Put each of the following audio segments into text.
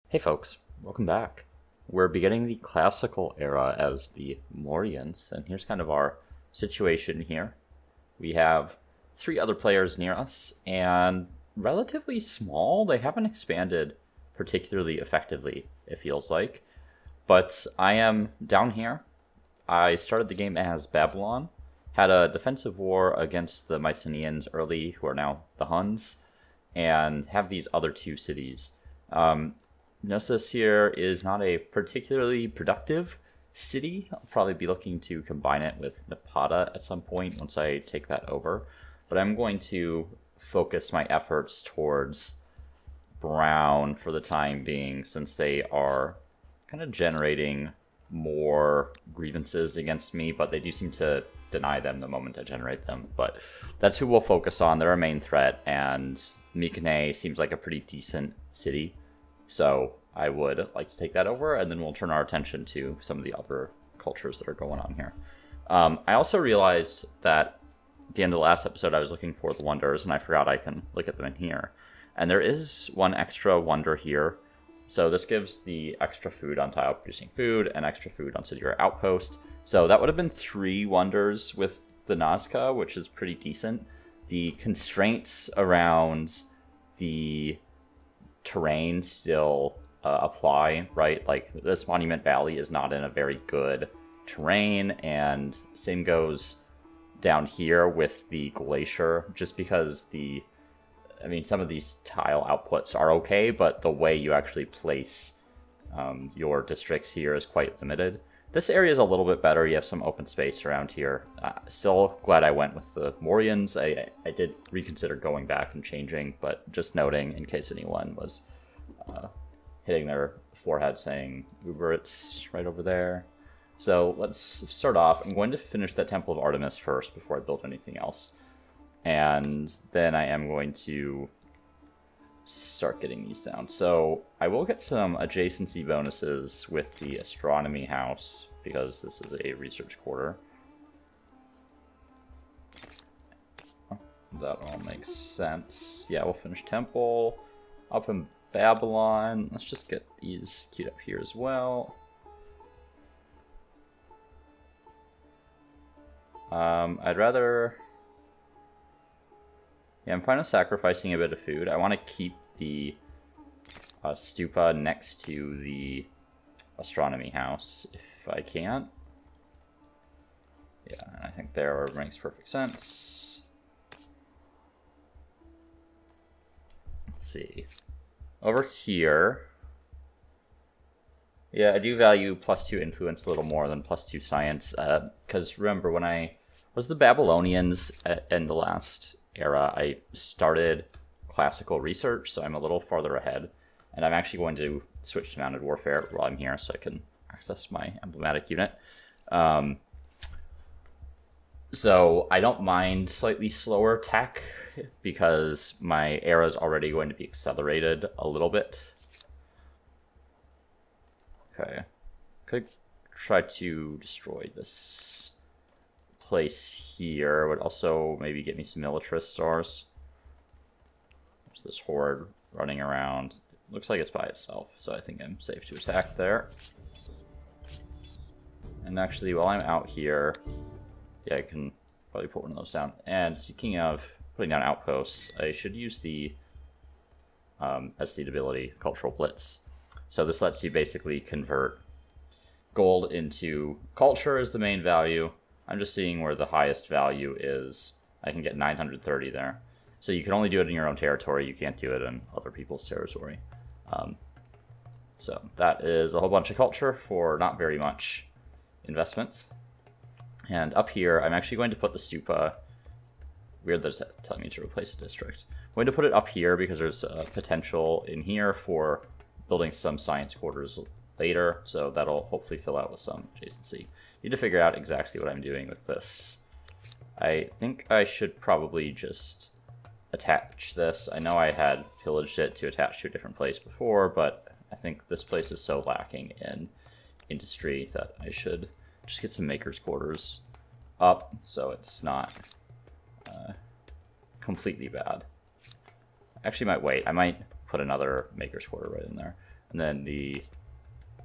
Hey folks, welcome back. We're beginning the classical era as the Mauryans, and here's kind of our situation here. We have three other players near us, and relatively small. They haven't expanded particularly effectively, it feels like. But I am down here. I started the game as Babylon, had a defensive war against the Mycenaeans early, who are now the Huns, and have these other two cities. Gnosis here is not a particularly productive city. I'll probably be looking to combine it with Napata at some point once I take that over. But I'm going to focus my efforts towards Brown for the time being, since they are kind of generating more grievances against me, but they do seem to deny them the moment I generate them. But that's who we'll focus on. They're our main threat, and Mycenae seems like a pretty decent city. So I would like to take that over, and then we'll turn our attention to some of the other cultures that are going on here. I also realized that at the end of the last episode I was looking for the wonders, and I forgot I can look at them in here. And there is one extra wonder here. So this gives the extra food on tile producing food, and extra food on city or outpost. So that would have been 3 wonders with the Nazca, which is pretty decent. The constraints around the terrain still apply, right? Like, this Monument Valley is not in a very good terrain, and same goes down here with the glacier, just because some of these tile outputs are okay, but the way you actually place your districts here is quite limited. This area is a little bit better. You have some open space around here. Still glad I went with the Mauryans. I did reconsider going back and changing, but just noting in case anyone was hitting their forehead saying, Uber, it's right over there. So let's start off. I'm going to finish that Temple of Artemis first before I build anything else. And then I am going to start getting these down. So I will get some adjacency bonuses with the astronomy house, because this is a research quarter. That all makes sense. Yeah, we'll finish temple up in Babylon. Let's just get these queued up here as well. I'd rather... Yeah, I'm fine with sacrificing a bit of food. I want to keep the stupa next to the astronomy house if I can. Yeah, I think there makes perfect sense. Let's see. Over here, yeah, I do value +2 influence a little more than +2 science, because remember, when I was the Babylonians in the last era, I started classical research, so I'm a little farther ahead, and I'm actually going to switch to mounted warfare while I'm here so I can access my emblematic unit. So I don't mind slightly slower tech, because my era is already going to be accelerated a little bit. Okay, could try to destroy this place here. Would also maybe get me some militarist stars. There's this horde running around. Looks like it's by itself, so I think I'm safe to attack there. And actually, while I'm out here, yeah, I can probably put one of those down. And speaking of putting down outposts, I should use the aesthete ability, Cultural Blitz. So this lets you basically convert gold into culture as the main value. I'm just seeing where the highest value is. I can get 930 there. So you can only do it in your own territory. You can't do it in other people's territory. So that is a whole bunch of culture for not very much investment. And up here, I'm actually going to put the stupa. Weird that it's telling me to replace a district. I'm going to put it up here because there's potential in here for building some science quarters later. So that'll hopefully fill out with some adjacency. Need to figure out exactly what I'm doing with this. I think I should probably just attach this. I know I had pillaged it to attach to a different place before, but I think this place is so lacking in industry that I should just get some maker's quarters up so it's not completely bad. Actually might wait. I might put another maker's quarter right in there. And then the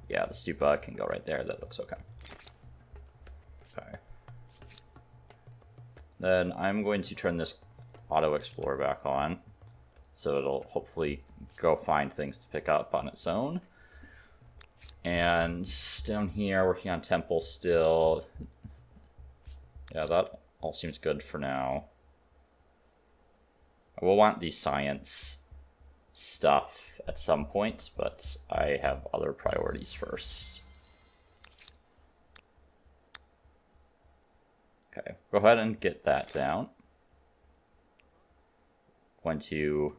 stupa can go right there. That looks okay. Okay. Then I'm going to turn this auto explorer back on, so it'll hopefully go find things to pick up on its own. And down here, working on temple still. Yeah, that all seems good for now. I will want the science stuff at some point, but I have other priorities first. Okay, go ahead and get that down. Going to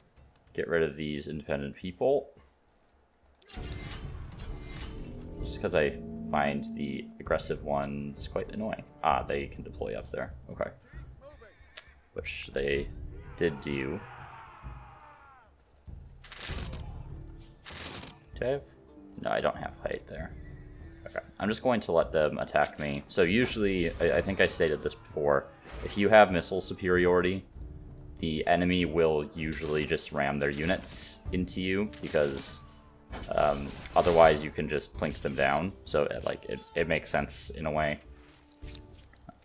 get rid of these independent people. Just because I find the aggressive ones quite annoying. Ah, they can deploy up there. Okay. Which they did do. Do I have? No, I don't have height there. Okay. I'm just going to let them attack me. So usually, I think I stated this before, if you have missile superiority, the enemy will usually just ram their units into you, because otherwise you can just plink them down. So it makes sense in a way.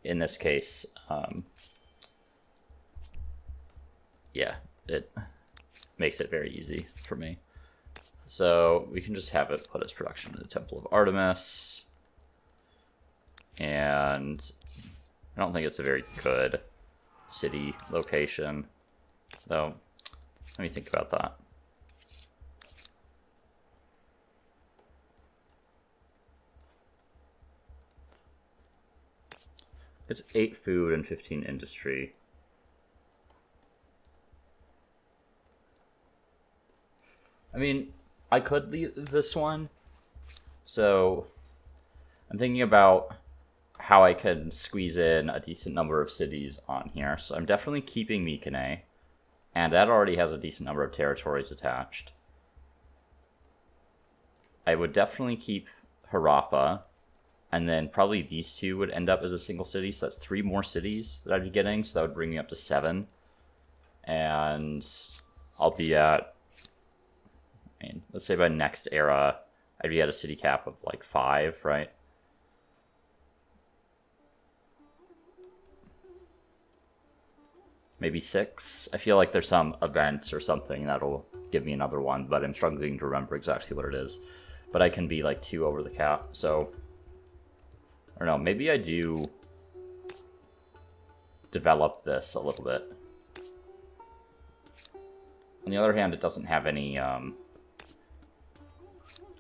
In this case, yeah, it makes it very easy for me. So we can just have it put its production in the Temple of Artemis. And I don't think it's a very good city location, though. Let me think about that. It's 8 food and 15 industry. I mean, I could leave this one. So I'm thinking about how I can squeeze in a decent number of cities on here. So I'm definitely keeping Mycenae, and that already has a decent number of territories attached. I would definitely keep Harappa, and then probably these two would end up as a single city. So that's 3 more cities that I'd be getting. So that would bring me up to 7. And I'll be at, I mean, let's say by next era, I'd be at a city cap of like 5, right? Maybe 6. I feel like there's some event or something that'll give me another one, but I'm struggling to remember exactly what it is. But I can be like 2 over the cap, so I don't know, maybe I do develop this a little bit. On the other hand, it doesn't have any of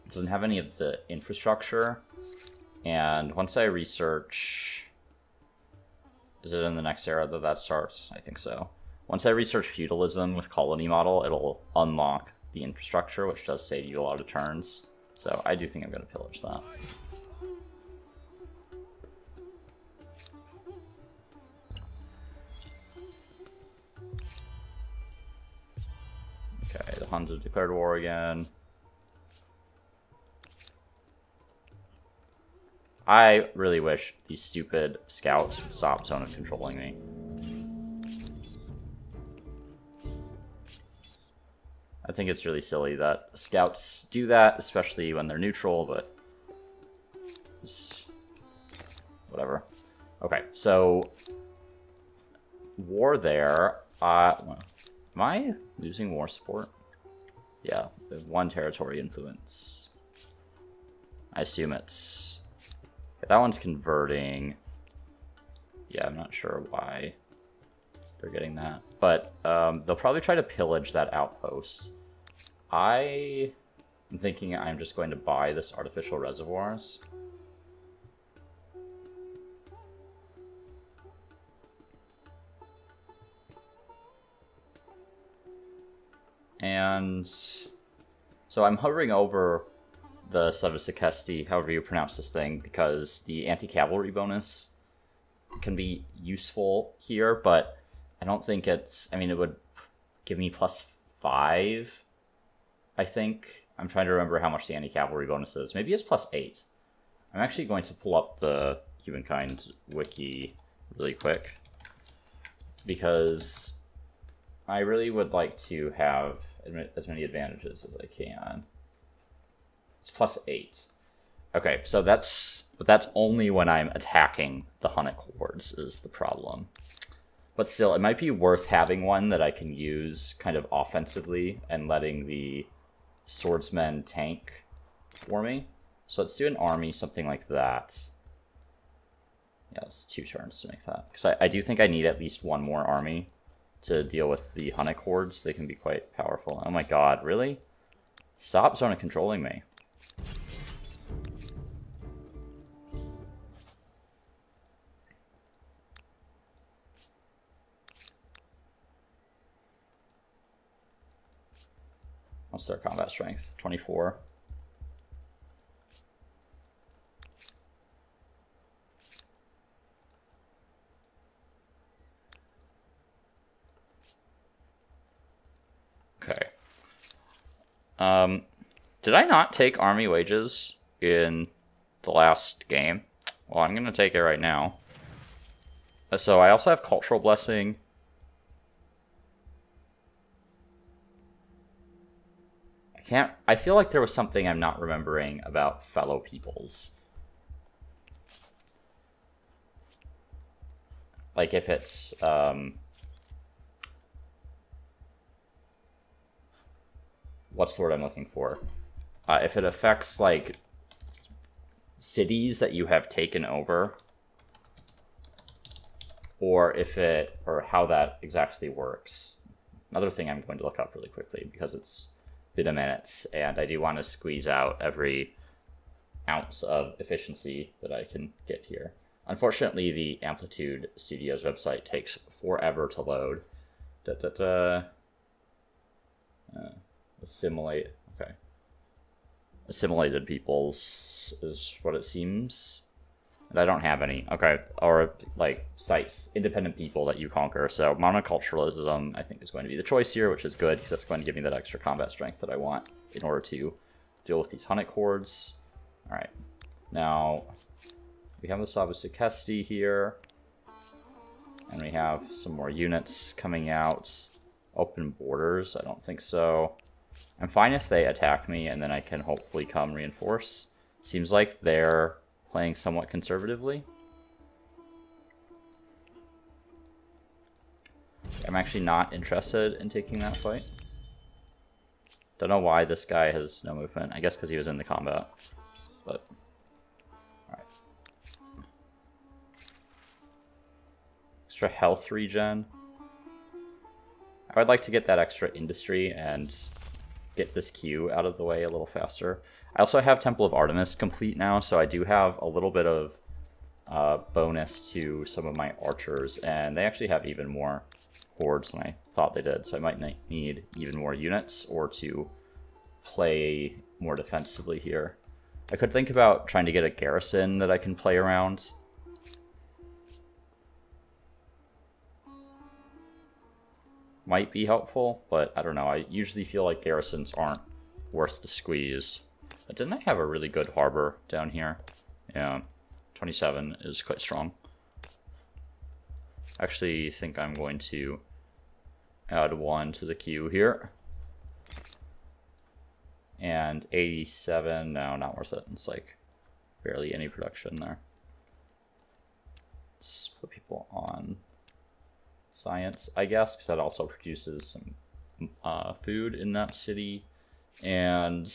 the infrastructure. And once I research, is it in the next era that starts? I think so. Once I research feudalism with colony model, it'll unlock the infrastructure, which does save you a lot of turns. So I do think I'm going to pillage that. Okay, the Huns have declared war again. I really wish these stupid scouts would stop zone of controlling me. I think it's really silly that scouts do that, especially when they're neutral, but just whatever. Okay, so war there. Am I losing war support? Yeah, 1 territory influence. I assume it's... that one's converting. Yeah, I'm not sure why they're getting that. But they'll probably try to pillage that outpost. I am thinking I'm just going to buy this artificial reservoirs. And so I'm hovering over the Sevasikesti, however you pronounce this thing, because the anti-cavalry bonus can be useful here, but I don't think it's... I mean, it would give me +5, I think. I'm trying to remember how much the anti-cavalry bonus is. Maybe it's +8. I'm actually going to pull up the Humankind wiki really quick, because I really would like to have as many advantages as I can. It's +8. Okay, so that's only when I'm attacking the Hunnic hordes is the problem. But still, it might be worth having one that I can use kind of offensively and letting the swordsmen tank for me. So let's do an army, something like that. Yeah, it's 2 turns to make that. Because I do think I need at least one more army to deal with the Hunnic hordes. They can be quite powerful. Oh my god, really? Stop zone of controlling me. What's their combat strength? 24. Okay. Did I not take army wages in the last game? Well, I'm going to take it right now. So I also have cultural blessing. I feel like there was something I'm not remembering about fellow peoples. Like if it's, what's the word I'm looking for? If it affects, like, cities that you have taken over, or how that exactly works. Another thing I'm going to look up really quickly, because it's been a minute, and I do want to squeeze out every ounce of efficiency that I can get here. Unfortunately, the Amplitude Studios website takes forever to load. Assimilate. Okay. Assimilated peoples is what it seems. And I don't have any. Okay. Or, like, sites, independent people that you conquer. So monoculturalism, I think, is going to be the choice here, which is good, because it's going to give me that extra combat strength that I want in order to deal with these Hunnic hordes. Alright. Now, we have the Savusukesti here. And we have some more units coming out. Open borders? I don't think so. I'm fine if they attack me, and then I can hopefully come reinforce. Seems like they're playing somewhat conservatively. I'm actually not interested in taking that fight. Don't know why this guy has no movement. I guess because he was in the combat. But, alright. Extra health regen. I would like to get that extra industry and get this queue out of the way a little faster. I also have Temple of Artemis complete now, so I do have a little bit of bonus to some of my archers, and they actually have even more hordes than I thought they did, so I might need even more units or to play more defensively here. I could think about trying to get a garrison that I can play around. Might be helpful, but I don't know. I usually feel like garrisons aren't worth the squeeze. But didn't I have a really good harbor down here? Yeah, 27 is quite strong. Actually, I think I'm going to add 1 to the queue here. And 87, no, not worth it. It's like barely any production there. Let's put people on science, I guess, because that also produces some food in that city. And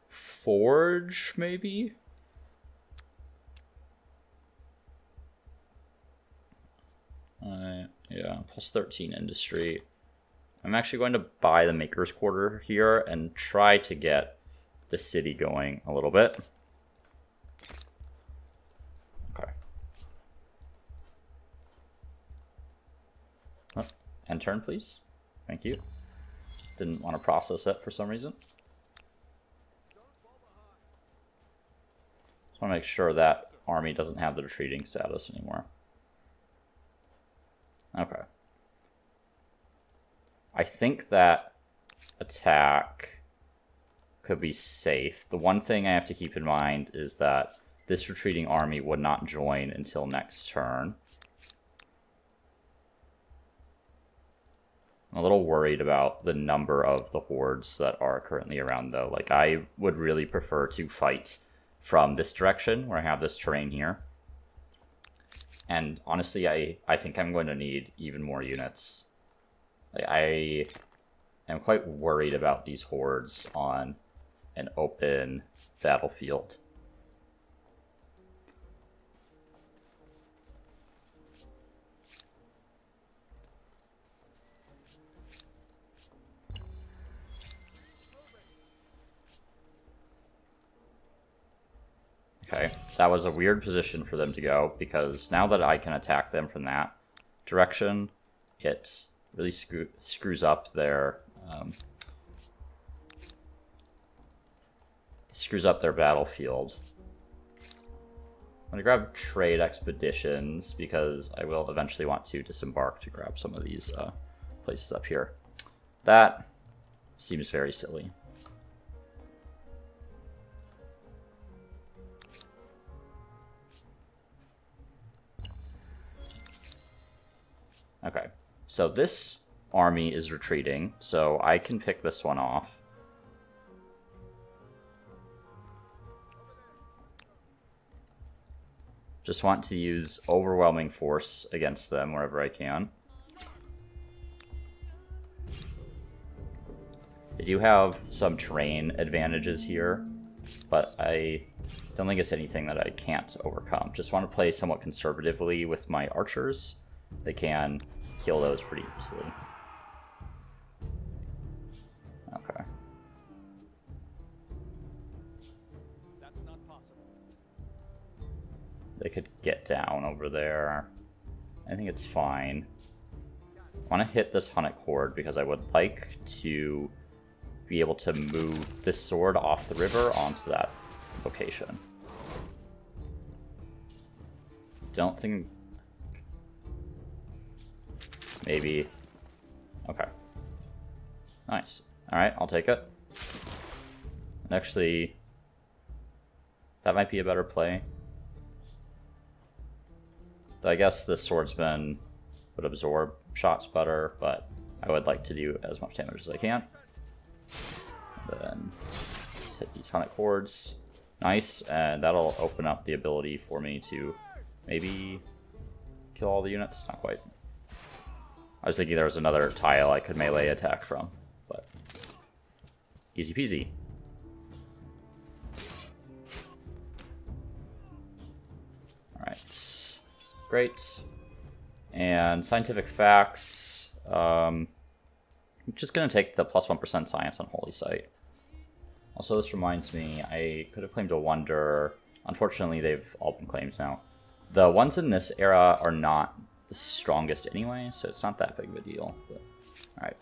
forge, maybe? Yeah, plus 13 industry. I'm actually going to buy the Maker's Quarter here and try to get the city going a little bit. Okay. Oh, end turn, please. Thank you. Didn't want to process it for some reason. Just want to make sure that army doesn't have the retreating status anymore. Okay. I think that attack could be safe. The one thing I have to keep in mind is that this retreating army would not join until next turn. I'm a little worried about the number of the hordes that are currently around, though. Like, I would really prefer to fight from this direction, where I have this terrain here. And honestly, I think I'm going to need even more units. Like, I am quite worried about these hordes on an open battlefield. Okay, that was a weird position for them to go, because now that I can attack them from that direction, it really screws up their battlefield. I'm going to grab trade expeditions, because I will eventually want to disembark to grab some of these places up here. That seems very silly. Okay, so this army is retreating, so I can pick this one off. Just want to use overwhelming force against them wherever I can. They do have some terrain advantages here, but I don't think it's anything that I can't overcome. Just want to play somewhat conservatively with my archers. They can kill those pretty easily. Okay. That's not possible. They could get down over there. I think it's fine. I want to hit this Hunnic horde because I would like to be able to move this sword off the river onto that location. Don't think... Maybe. Okay. Nice. Alright, I'll take it. And actually, that might be a better play. Though I guess the swordsman would absorb shots better, but I would like to do as much damage as I can. Then hit these Hunnic hordes. Nice, and that'll open up the ability for me to maybe kill all the units. Not quite. I was thinking there was another tile I could melee attack from, but easy peasy. Alright, great. And scientific facts, I'm just going to take the plus 1% science on Holy Site. Also, this reminds me, I could have claimed a wonder. Unfortunately, they've all been claimed now. The ones in this era are not the strongest anyway, so it's not that big of a deal. Alright.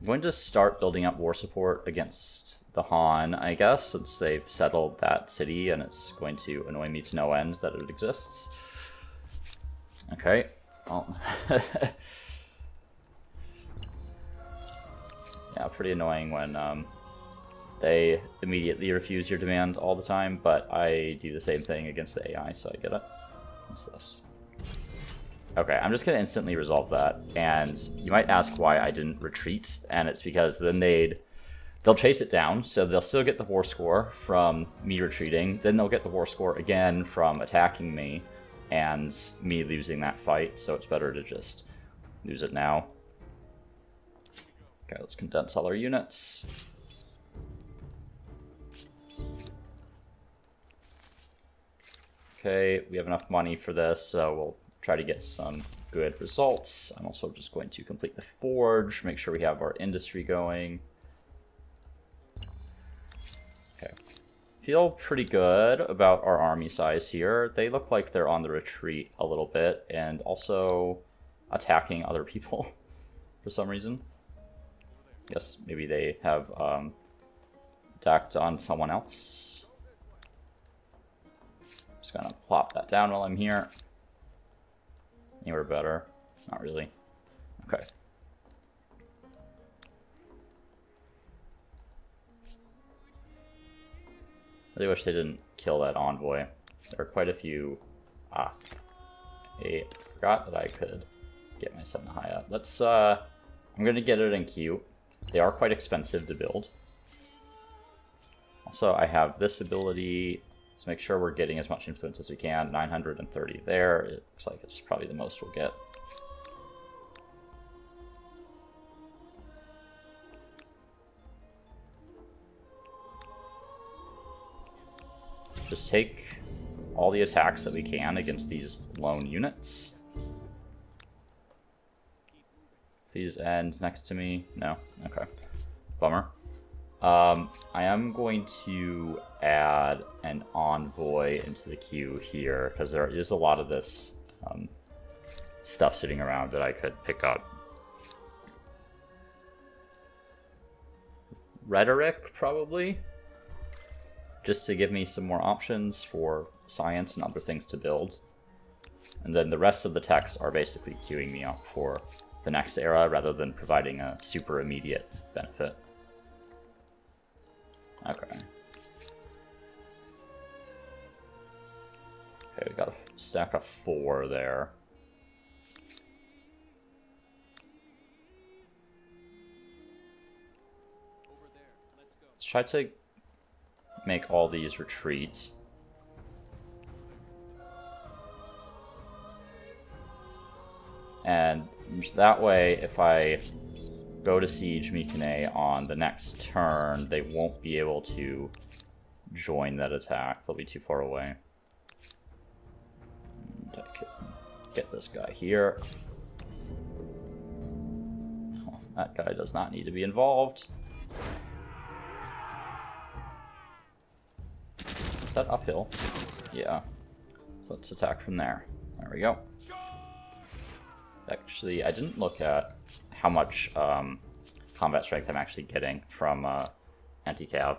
I'm going to start building up war support against the Han, I guess, since they've settled that city, and it's going to annoy me to no end that it exists. Okay. Well. Yeah, pretty annoying when they immediately refuse your demand all the time, but I do the same thing against the AI, so I get it. What's this? Okay, I'm just going to instantly resolve that, and you might ask why I didn't retreat, and it's because then they'll chase it down, so they'll still get the war score from me retreating, then they'll get the war score again from attacking me, and me losing that fight, so it's better to just lose it now. Okay, let's condense all our units. Okay, we have enough money for this, so we'll try to get some good results. I'm also just going to complete the forge, make sure we have our industry going. Okay, feel pretty good about our army size here. They look like they're on the retreat a little bit, and also attacking other people for some reason. Guess maybe they have attacked on someone else. Just gonna plop that down while I'm here. Anywhere better? Not really. Okay. Really wish they didn't kill that envoy. There are quite a few... I forgot that I could get my 7 high up. Let's I'm going to get it in queue. They are quite expensive to build. Also, I have this ability. Let's make sure we're getting as much influence as we can. 930 there. It looks like it's probably the most we'll get. Just take all the attacks that we can against these lone units. Please end next to me. No? Okay. Bummer. I am going to add an envoy into the queue here, because there is a lot of this stuff sitting around that I could pick up. Rhetoric, probably, just to give me some more options for science and other things to build. And then the rest of the techs are basically queuing me up for the next era, rather than providing a super immediate benefit. Okay. Okay, we got a stack of 4 there. Over there. Let's go. Let's try to make all these retreats. And that way, if I go to siege Mikane on the next turn, they won't be able to join that attack. They'll be too far away. And I can get this guy here. Oh, that guy does not need to be involved. Is that uphill? Yeah. So let's attack from there. There we go. Actually, I didn't look at how much combat strength I'm actually getting from anti-cav.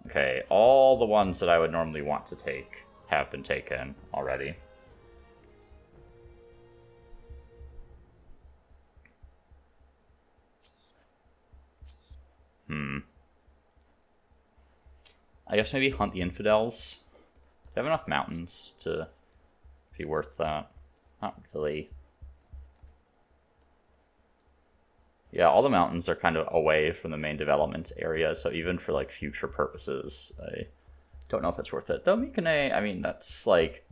Okay, all the ones that I would normally want to take have been taken already. I guess maybe hunt the infidels. Do I have enough mountains to be worth that? Not really. Yeah, all the mountains are kind of away from the main development area, so even for like future purposes, I don't know if it's worth it. Though Mikane, I mean, that's like,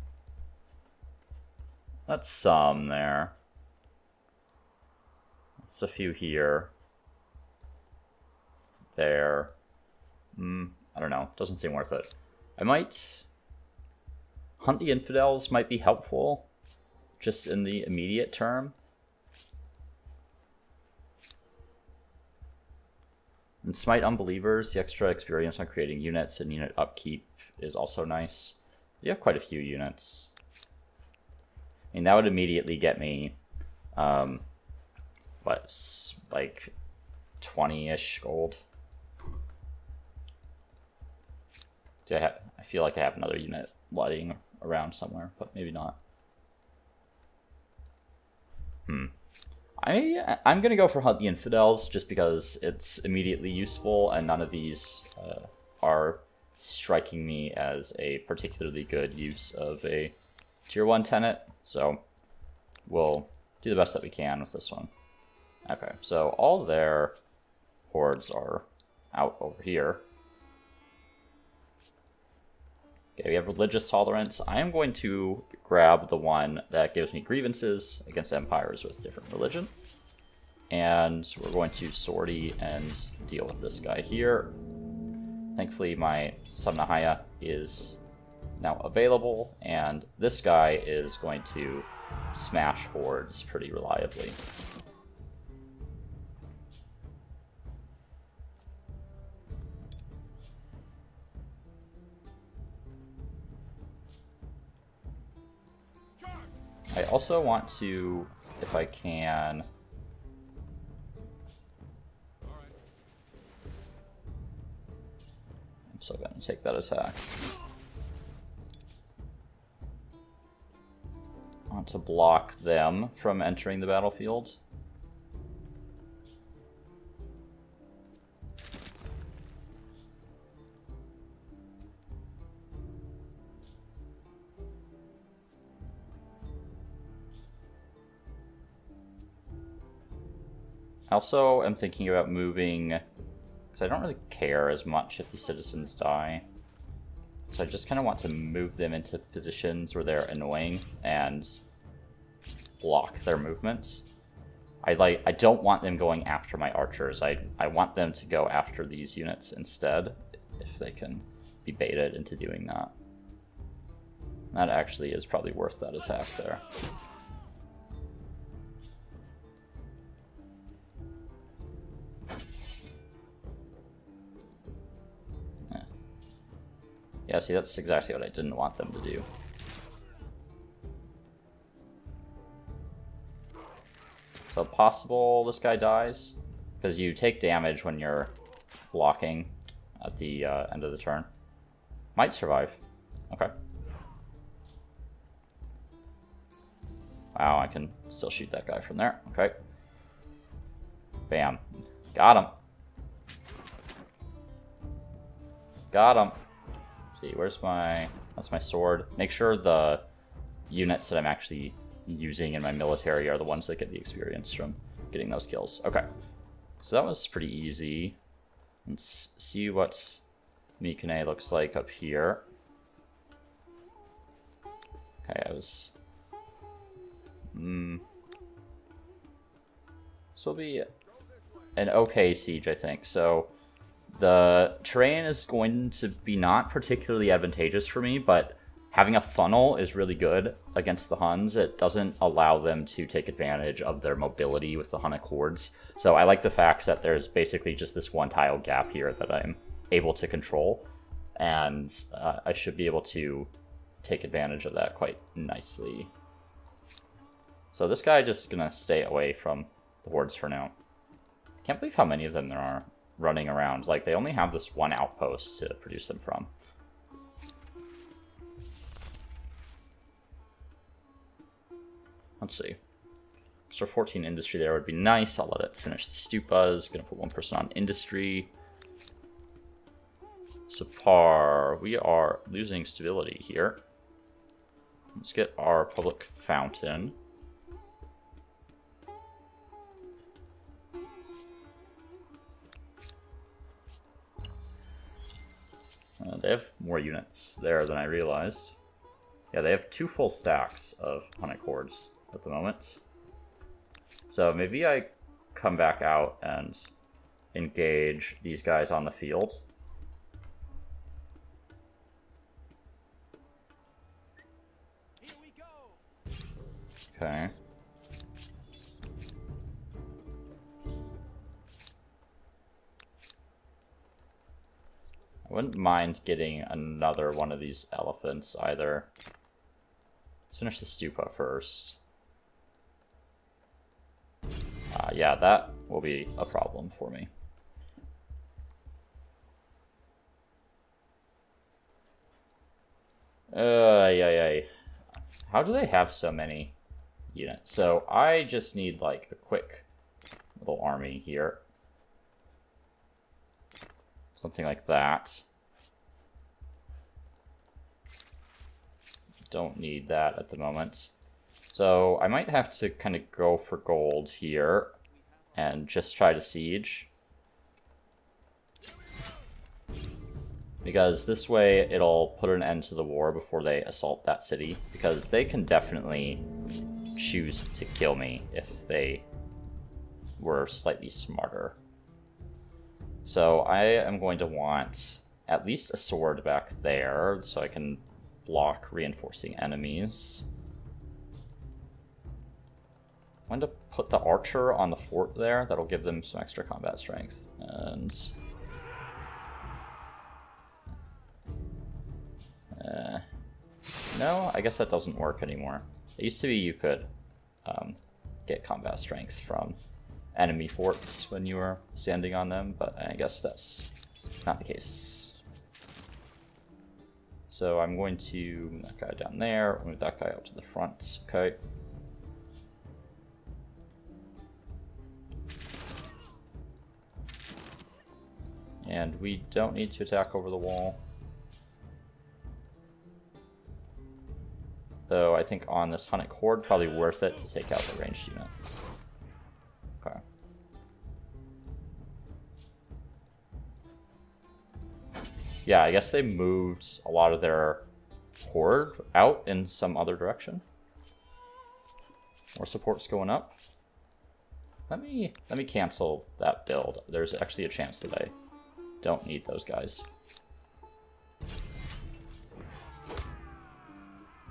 that's some there. There's a few here. There. I don't know. Doesn't seem worth it. I might hunt the infidels, might be helpful just in the immediate term. And smite unbelievers, the extra experience on creating units and unit upkeep is also nice. You have quite a few units. I mean, that would immediately get me, what, like 20-ish gold. I feel like I have another unit lying around somewhere, but maybe not. I'm gonna go for Hunt the Infidels just because it's immediately useful, and none of these are striking me as a particularly good use of a tier 1 tenet, so we'll do the best that we can with this one. Okay, so all their hordes are out over here. Okay, we have religious tolerance. I am going to grab the one that gives me grievances against empires with different religion. And we're going to sortie and deal with this guy here. Thankfully, my Samnahaya is now available, and this guy is going to smash hordes pretty reliably. I also want to, if I can, I'm still going to take that attack. I want to block them from entering the battlefield. also am thinking about moving, because I don't really care as much if the citizens die. So I just kind of want to move them into positions where they're annoying and block their movements. I don't want them going after my archers. I want them to go after these units instead, if they can be baited into doing that. That actually is probably worth that attack there. Yeah, see, that's exactly what I didn't want them to do. So possible this guy dies, because you take damage when you're blocking at the end of the turn. Might survive. Okay. Wow, I can still shoot that guy from there. Okay. Bam. Got him. Got him. Let's see, where's my... That's my sword. Make sure the units that I'm actually using in my military are the ones that get the experience from getting those kills. Okay. So that was pretty easy. Let's see what Mikane looks like up here. Okay, I was... This will be an okay siege, I think. So the terrain is going to be not particularly advantageous for me, but having a funnel is really good against the Huns. It doesn't allow them to take advantage of their mobility with the Hun Accords. So I like the fact that there's basically just this one tile gap here that I'm able to control. And I should be able to take advantage of that quite nicely. So this guy just gonna stay away from the hordes for now. Can't believe how many of them there are running around. Like, they only have this one outpost to produce them from. Let's see. So 14 industry there would be nice. I'll let it finish the stupas. Gonna put one person on industry. Sapar. We are losing stability here. Let's get our public fountain. They have more units there than I realized. Yeah, they have 2 full stacks of Hun Accords at the moment. So maybe I come back out and engage these guys on the field. Here we go. Okay. I wouldn't mind getting another one of these elephants either. Let's finish the stupa first. Yeah, that will be a problem for me. Yeah. How do they have so many units? So I just need like a quick little army here. Something like that. Don't need that at the moment. So I might have to kind of go for gold here and just try to siege. Because this way it'll put an end to the war before they assault that city. Because they can definitely choose to kill me if they were slightly smarter. So I am going to want at least a sword back there so I can block reinforcing enemies. I'm going to put the archer on the fort there. That'll give them some extra combat strength. And no, I guess that doesn't work anymore. It used to be you could get combat strength from enemy forts when you were standing on them, but I guess that's not the case. So I'm going to move that guy down there, move that guy up to the front, okay. And we don't need to attack over the wall. Though I think on this Hun Accord, probably worth it to take out the ranged unit. Okay. Yeah, I guess they moved a lot of their horde out in some other direction. More support's going up. Let me cancel that build. There's actually a chance that I don't need those guys.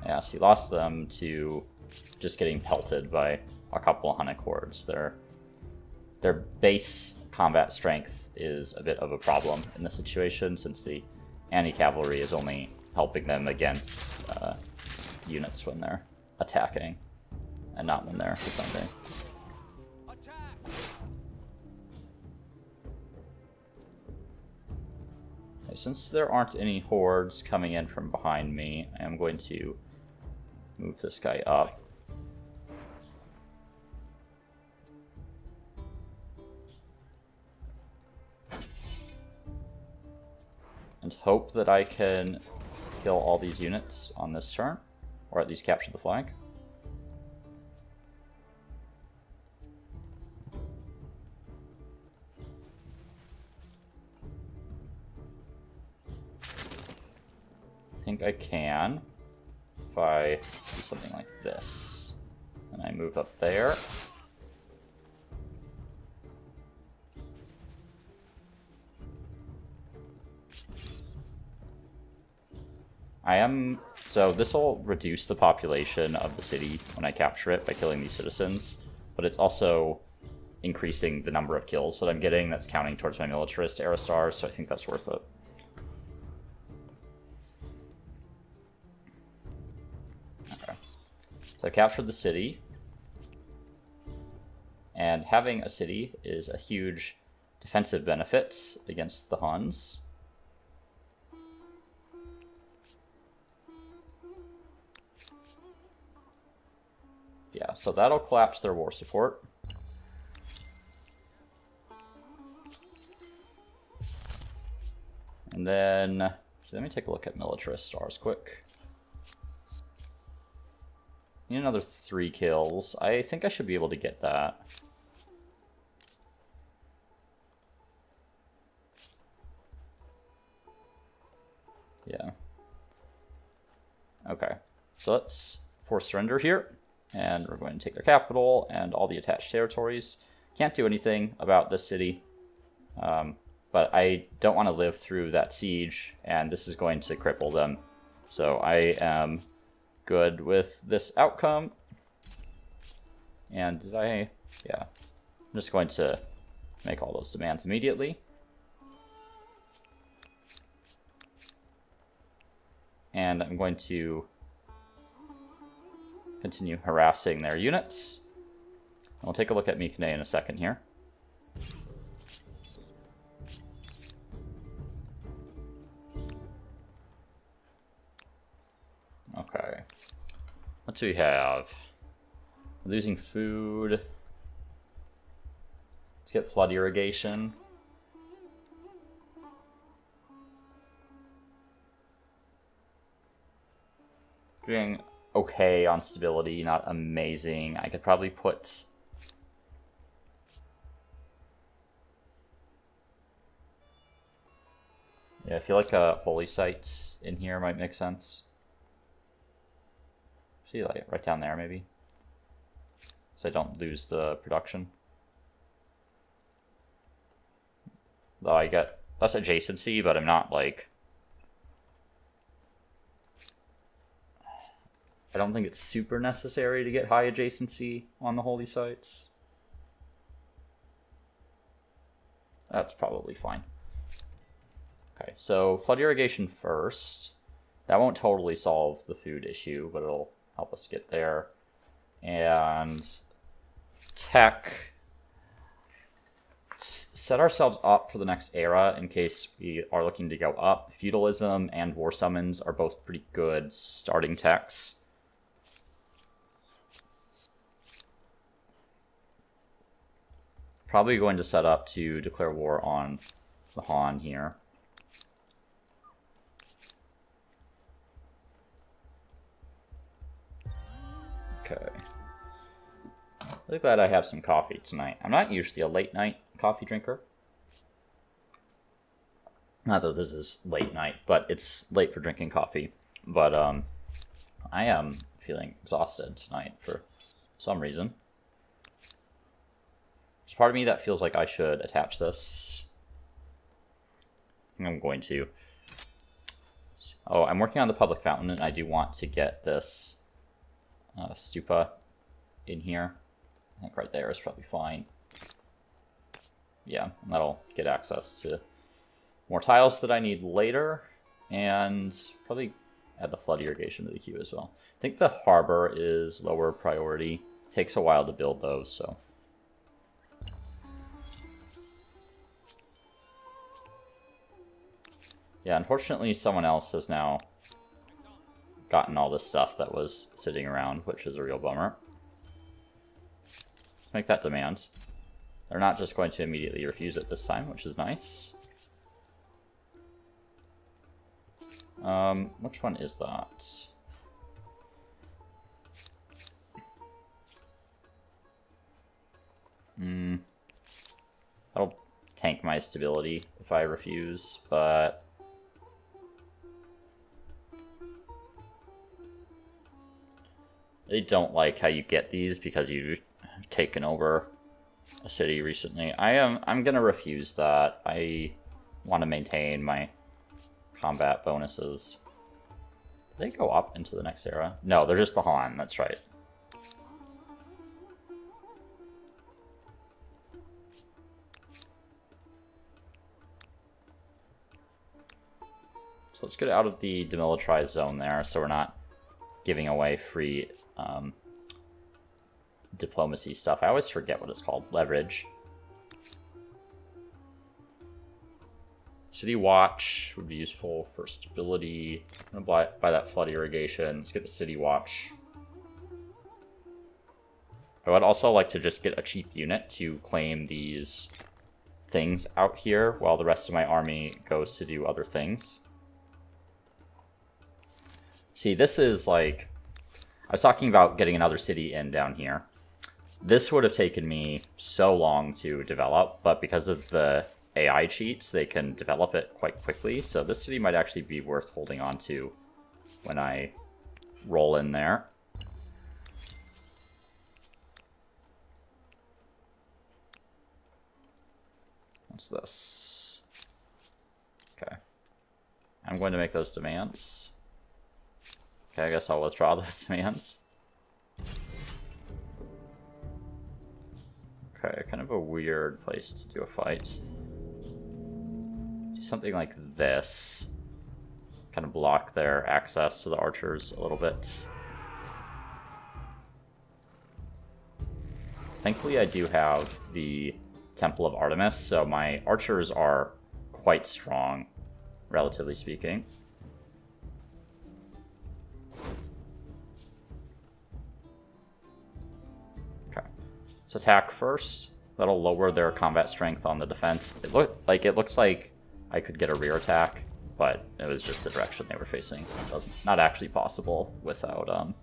Yeah, so you lost them to just getting pelted by a couple of Hunnic hordes. Their base combat strength is a bit of a problem in this situation, since the anti-cavalry is only helping them against units when they're attacking, and not when they're defending. Okay, since there aren't any hordes coming in from behind me, I am going to move this guy up. And hope that I can kill all these units on this turn, or at least capture the flag. I think I can if I do something like this. And I move up there. So this will reduce the population of the city when I capture it by killing these citizens, but it's also increasing the number of kills that I'm getting. That's counting towards my militarist era stars, so I think that's worth it. Okay. So I captured the city, and having a city is a huge defensive benefit against the Huns. Yeah, so that'll collapse their war support. And then, let me take a look at militarist stars quick. Need another 3 kills. I think I should be able to get that. Yeah. Okay, so let's force surrender here. And we're going to take their capital and all the attached territories. Can't do anything about this city, but I don't want to live through that siege, and this is going to cripple them. So I am good with this outcome. And yeah, I'm just going to make all those demands immediately. And I'm going to continue harassing their units. And we'll take a look at Mikane in a second here. Okay. What do we have? Losing food. Let's get flood irrigation. Doing okay on stability, not amazing. I could probably put... Yeah, I feel like holy sites in here might make sense. See, like right down there maybe, so I don't lose the production. Though I get less adjacency, but I'm not like... I don't think it's super necessary to get high adjacency on the holy sites. That's probably fine. Okay, so flood irrigation first. That won't totally solve the food issue, but it'll help us get there. And tech. Set ourselves up for the next era in case we are looking to go up. Feudalism and war summons are both pretty good starting techs. Probably going to set up to declare war on the Han here. Okay. Really glad I have some coffee tonight. I'm not usually a late night coffee drinker. Not that this is late night, but it's late for drinking coffee. But I am feeling exhausted tonight for some reason. There's part of me that feels like I should attach this. I'm going to. Oh, I'm working on the public fountain, and I do want to get this stupa in here. I think right there is probably fine. Yeah, and that'll get access to more tiles that I need later, and probably add the flood irrigation to the queue as well. I think the harbor is lower priority. Takes a while to build those, so. Yeah, unfortunately someone else has now gotten all this stuff that was sitting around, which is a real bummer. Let's make that demand. They're not just going to immediately refuse it this time, which is nice. Which one is that? That'll tank my stability if I refuse, but they don't like how you get these because you've taken over a city recently. I'm gonna refuse that. I want to maintain my combat bonuses. Do they go up into the next era? No, they're just the Han, that's right. So let's get out of the demilitarized zone there so we're not giving away free diplomacy stuff. I always forget what it's called. Leverage. City Watch would be useful for stability. I'm gonna buy that flood irrigation. Let's get the City Watch. I would also like to just get a cheap unit to claim these things out here while the rest of my army goes to do other things. See, this is like... I was talking about getting another city in down here. This would have taken me so long to develop, but because of the AI cheats, they can develop it quite quickly. So this city might actually be worth holding on to when I roll in there. What's this? Okay. I'm going to make those demands. Okay, I guess I'll withdraw those demands. Okay, kind of a weird place to do a fight. Do something like this. Kind of block their access to the archers a little bit. Thankfully, I do have the Temple of Artemis, so my archers are quite strong, relatively speaking. Okay, let's attack first. That'll lower their combat strength on the defense. It looks like I could get a rear attack, but it was just the direction they were facing. It was not actually possible without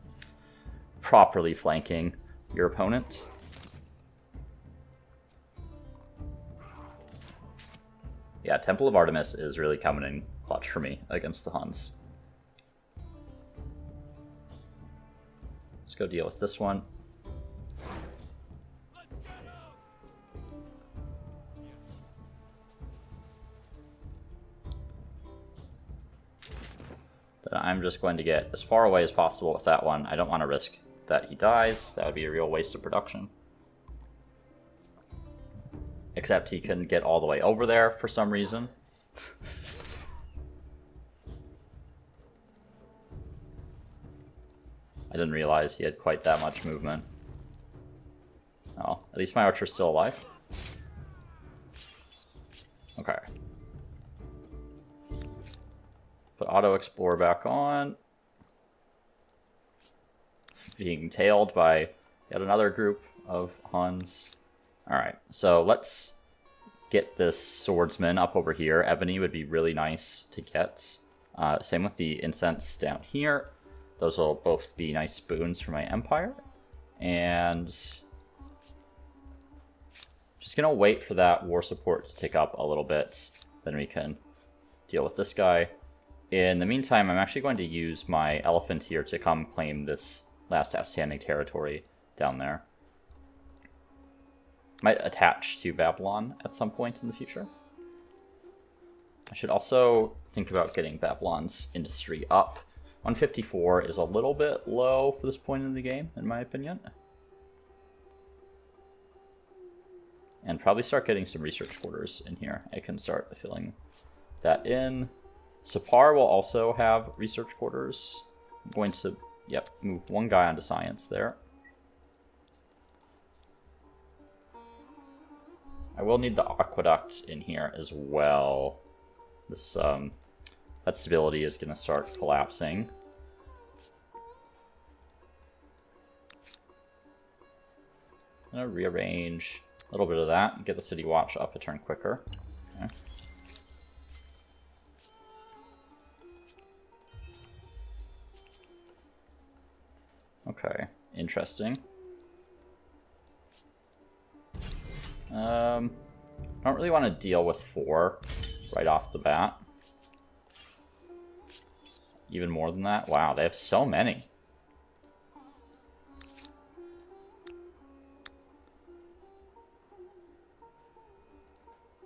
properly flanking your opponent. Yeah, Temple of Artemis is really coming in clutch for me against the Huns. Let's go deal with this one. Then I'm just going to get as far away as possible with that one. I don't want to risk that he dies. That would be a real waste of production. Except he can get all the way over there for some reason. I didn't realize he had quite that much movement. Oh, at least my archer's still alive. Okay. Put auto explore back on. Being tailed by yet another group of Huns. Alright, so let's get this swordsman up over here. Ebony would be really nice to get. Same with the incense down here. Those will both be nice boons for my empire. And just gonna wait for that war support to tick up a little bit. Then we can deal with this guy. In the meantime, I'm actually going to use my elephant here to come claim this last outstanding territory down there. Might attach to Babylon at some point in the future. I should also think about getting Babylon's industry up. 154 is a little bit low for this point in the game, in my opinion. And probably start getting some research quarters in here. I can start filling that in. Sapar will also have research quarters. I'm going to, yep, move one guy onto science there. I will need the aqueduct in here as well. This that stability is going to start collapsing. I'm going to rearrange a little bit of that and get the city watch up a turn quicker. Okay. Okay, interesting. I don't really want to deal with 4 right off the bat. Even more than that? Wow, they have so many.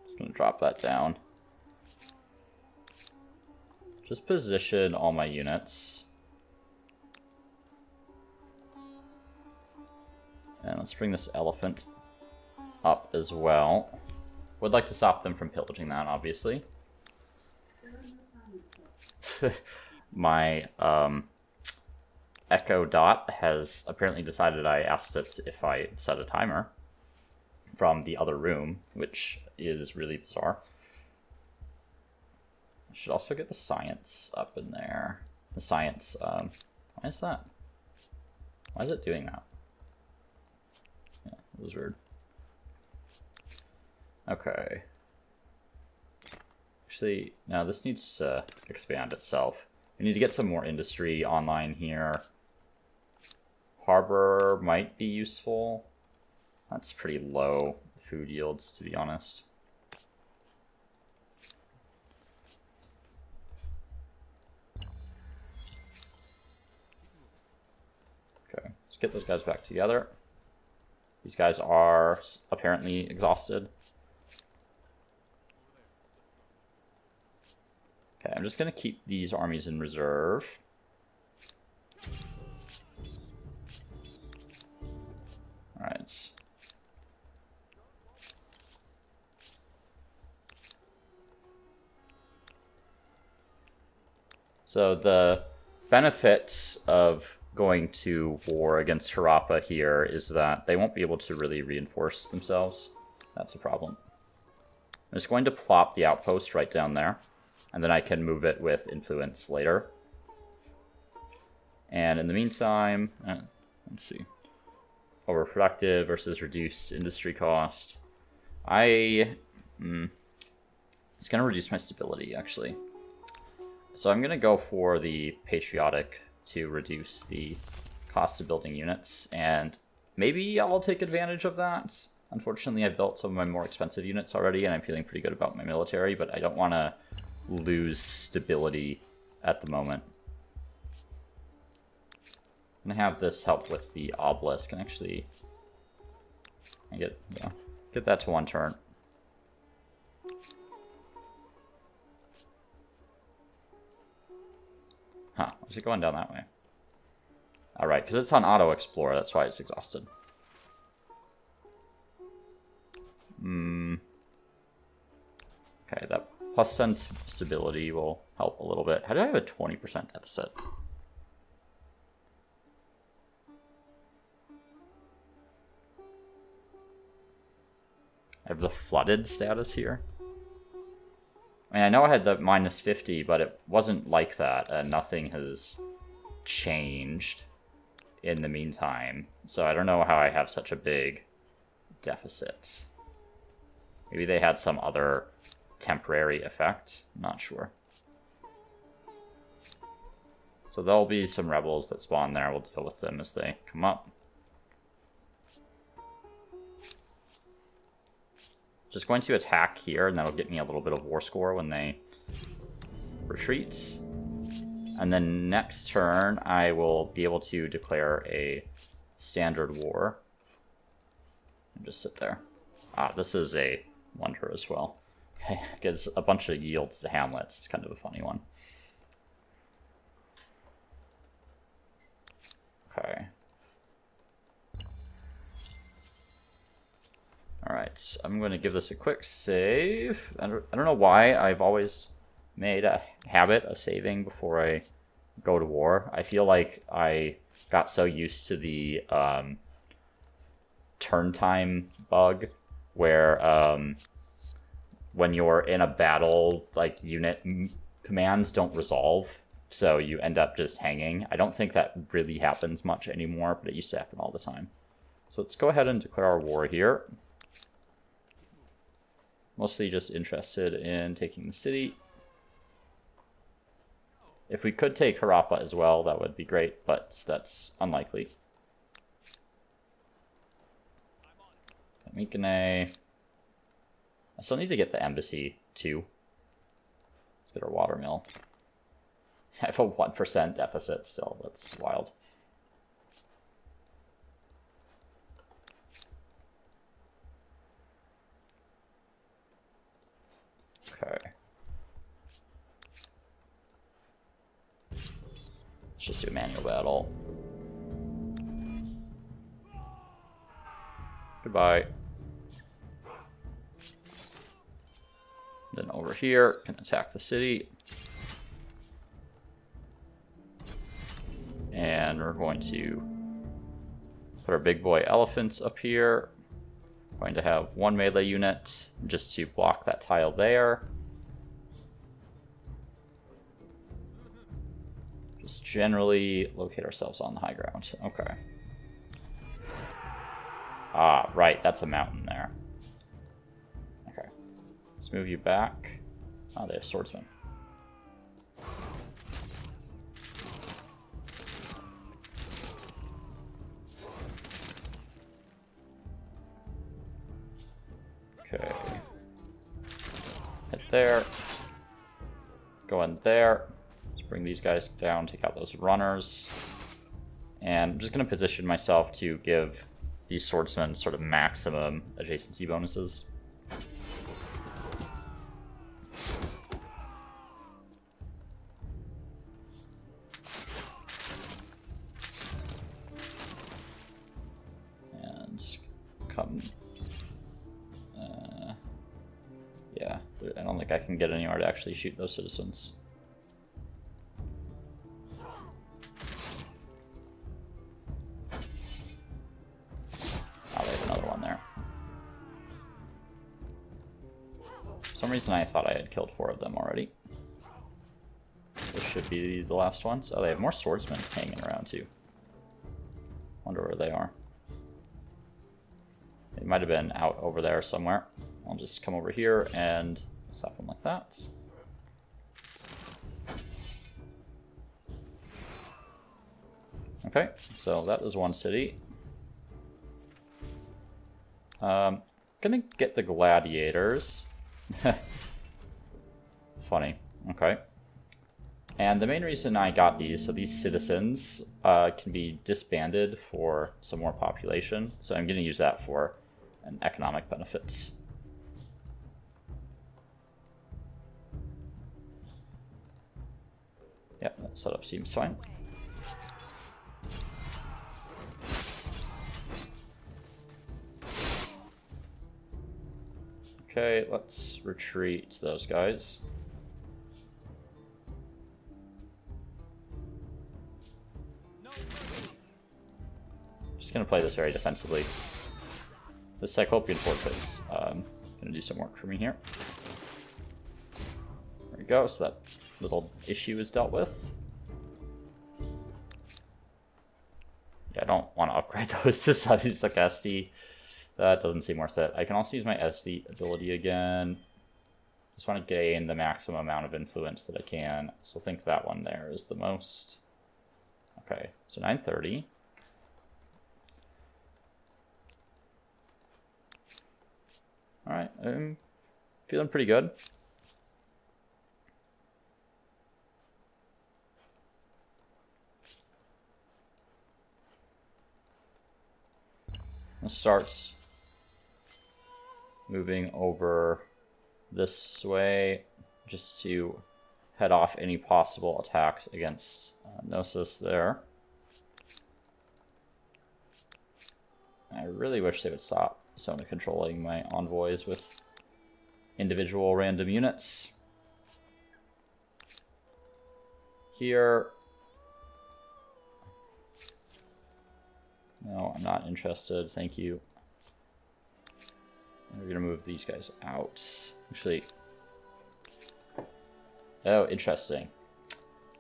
Just gonna drop that down. Just position all my units. And let's bring this elephant up as well. Would like to stop them from pillaging that, obviously. My Echo Dot has apparently decided I asked it if I set a timer from the other room, which is really bizarre. I should also get the science up in there. The science, why is that? Why is it doing that? Yeah, it was weird. Okay. Actually, no, this needs to expand itself. We need to get some more industry online here. Harbor might be useful. That's pretty low food yields, to be honest. Okay, let's get those guys back together. These guys are apparently exhausted. Okay, I'm just going to keep these armies in reserve. Alright. So the benefits of going to war against Harappa here is that they won't be able to really reinforce themselves. That's a problem. I'm just going to plop the outpost right down there. And then I can move it with influence later. And in the meantime, let's see. Overproductive versus reduced industry cost. It's going to reduce my stability, actually. So I'm going to go for the patriotic to reduce the cost of building units. And maybe I'll take advantage of that. Unfortunately, I've built some of my more expensive units already, and I'm feeling pretty good about my military, but I don't want to lose stability at the moment. I'm gonna have this help with the obelisk, and actually get that to 1 turn. Huh, is it going down that way? Alright, because it's on auto explore, that's why it's exhausted. Okay, that plus 10 stability will help a little bit. How do I have a 20% deficit? I have the flooded status here. I mean, I know I had the minus 50, but it wasn't like that, and nothing has changed in the meantime. So I don't know how I have such a big deficit. Maybe they had some other temporary effect. I'm not sure. So there'll be some rebels that spawn there. We'll deal with them as they come up. Just going to attack here, and that'll get me a little bit of war score when they retreat. And then next turn, I will be able to declare a standard war. And just sit there. Ah, this is a wonder as well. Okay, gives a bunch of yields to hamlets. It's kind of a funny one. Okay. Alright, I'm going to give this a quick save. I don't know why I've always made a habit of saving before I go to war. I feel like I got so used to the turn time bug where when you're in a battle, like unit commands don't resolve, so you end up just hanging. I don't think that really happens much anymore, but it used to happen all the time. So let's go ahead and declare our war here. Mostly just interested in taking the city. If we could take Harappa as well, that would be great, but that's unlikely. Mikane. I still need to get the embassy too. Let's get our water mill. I have a 1% deficit still. That's wild. Okay. Let's just do a manual battle. Goodbye. Then over here, can attack the city. And we're going to put our big boy elephants up here. Going to have one melee unit just to block that tile there. Just generally locate ourselves on the high ground. Okay. Ah, right, that's a mountain there. Okay. Let's move you back. Oh, they have swordsmen. Okay. Hit there. Go in there. Let's bring these guys down, take out those runners. And I'm just going to position myself to give these swordsmen sort of maximum adjacency bonuses. And come... yeah, I don't think I can get anywhere to actually shoot those citizens. For some reason I thought I had killed 4 of them already. This should be the last ones. Oh, they have more swordsmen hanging around too. Wonder where they are. They might have been out over there somewhere. I'll just come over here and stop them like that. Okay, so that is one city. Gonna get the gladiators. Funny. Okay. And the main reason I got these, so these citizens can be disbanded for some more population. So I'm going to use that for an economic benefits. Yep, that setup seems fine. Okay, let's retreat those guys. Just gonna play this very defensively. The Cyclopean Fortress, gonna do some work for me here. There we go, so that little issue is dealt with. Yeah, I don't want to upgrade those to Stochasty. That doesn't seem worth it. I can also use my SD ability again. Just want to gain the maximum amount of influence that I can. So I think that one there is the most. Okay, so 930. Alright, I'm feeling pretty good. It starts moving over this way just to head off any possible attacks against Gnosis there. I really wish they would stop Sona controlling my envoys with individual random units. Here. No, I'm not interested, thank you. We're gonna move these guys out. Actually, oh, interesting.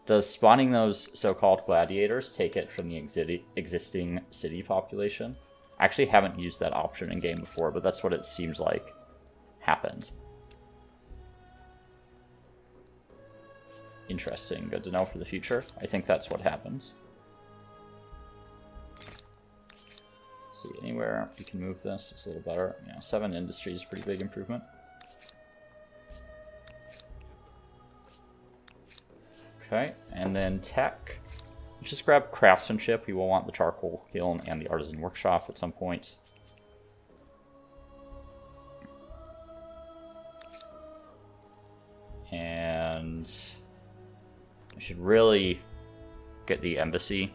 Does spawning those so-called gladiators take it from the existing city population? I actually haven't used that option in game before, but that's what it seems like happened. Interesting, good to know for the future. I think that's what happens. See, anywhere you can move this, it's a little better. You know, 7 industries, pretty big improvement. Okay, and then tech. Let's just grab craftsmanship. We will want the charcoal kiln and the artisan workshop at some point. And I should really get the embassy.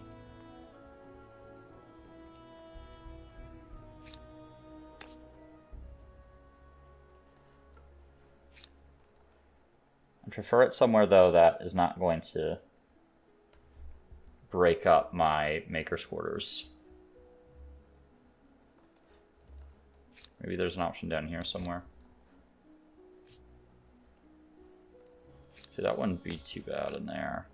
I prefer it somewhere, though, that is not going to break up my maker's quarters. Maybe there's an option down here somewhere. So that wouldn't be too bad in there.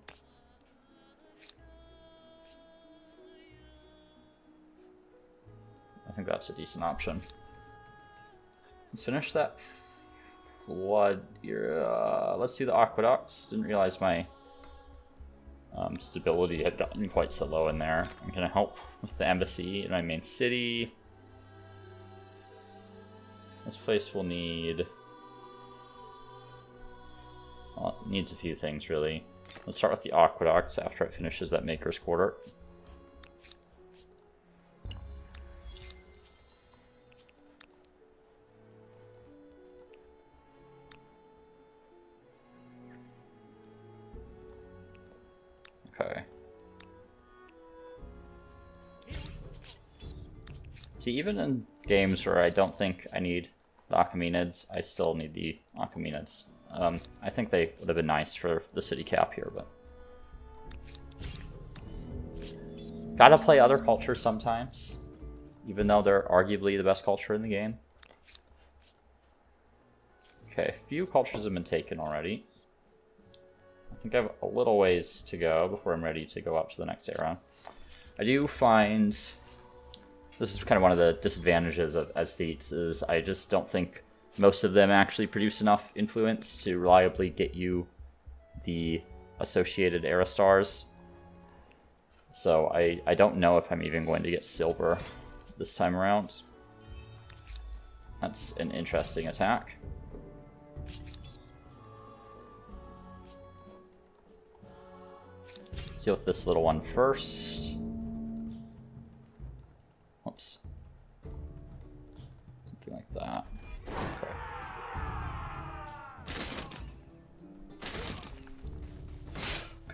I think that's a decent option. Let's finish that flood here. Let's do the aqueducts. Didn't realize my stability had gotten quite so low in there. I'm gonna help with the embassy in my main city. This place will need... well, it needs a few things, really. Let's start with the aqueducts after it finishes that maker's quarter. Okay. See, even in games where I don't think I need the Achaemenids, I still need the Achaemenids. I think they would have been nice for the city cap here, but... gotta play other cultures sometimes, even though they're arguably the best culture in the game. Okay, a few cultures have been taken already. I think I have a little ways to go before I'm ready to go up to the next era. I do find... this is kind of one of the disadvantages of aesthetes, is I just don't think most of them actually produce enough influence to reliably get you the associated era stars. So I don't know if I'm even going to get silver this time around. That's an interesting attack. Let's deal with this little one first. Whoops. Something like that.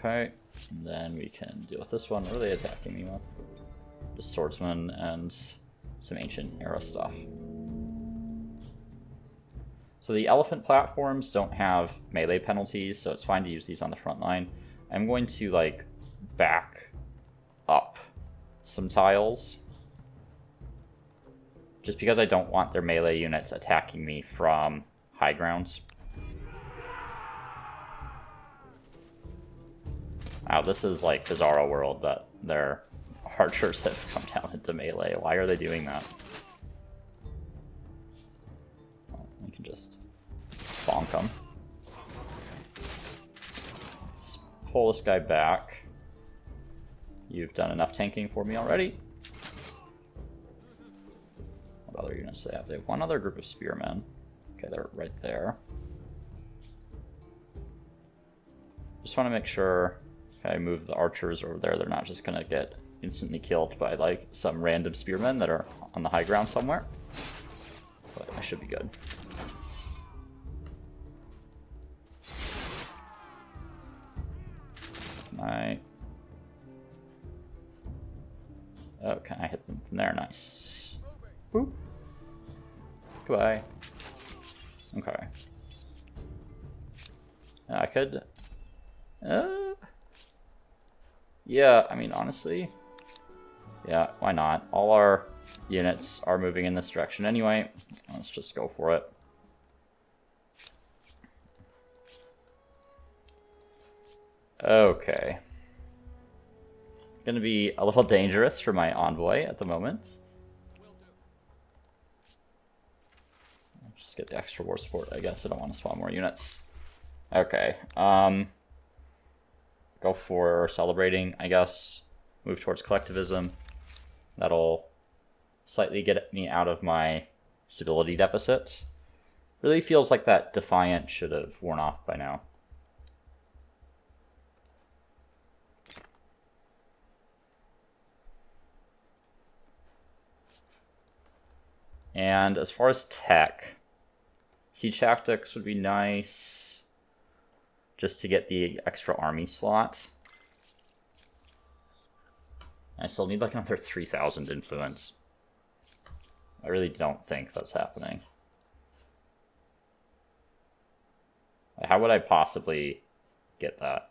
Okay, and then we can deal with this one. What are they attacking me with? Just swordsman and some ancient era stuff. So the elephant platforms don't have melee penalties, so it's fine to use these on the front line. I'm going to like back up some tiles, just because I don't want their melee units attacking me from high grounds. Wow, this is like Bizarro World that their archers have come down into melee. Why are they doing that? Well, we can just bonk them. Let's pull this guy back. You've done enough tanking for me already. What other units do they have? They have one other group of spearmen. Okay, they're right there. Just want to make sure if I move the archers over there, they're not just going to get instantly killed by like some random spearmen that are on the high ground somewhere. But I should be good. Oh, can I hit them from there? Nice. Boop. Goodbye. Okay. I could... yeah, I mean, honestly... yeah, why not? All our units are moving in this direction anyway. Let's just go for it. Okay. Gonna be a little dangerous for my envoy at the moment. Just get the extra war support, I guess. I don't want to spawn more units. Okay. Go for celebrating, I guess. Move towards collectivism. That'll slightly get me out of my stability deficit. Really feels like that Defiant should have worn off by now. And as far as tech, siege tactics would be nice, just to get the extra army slot. I still need like another 3,000 influence. I really don't think that's happening. How would I possibly get that?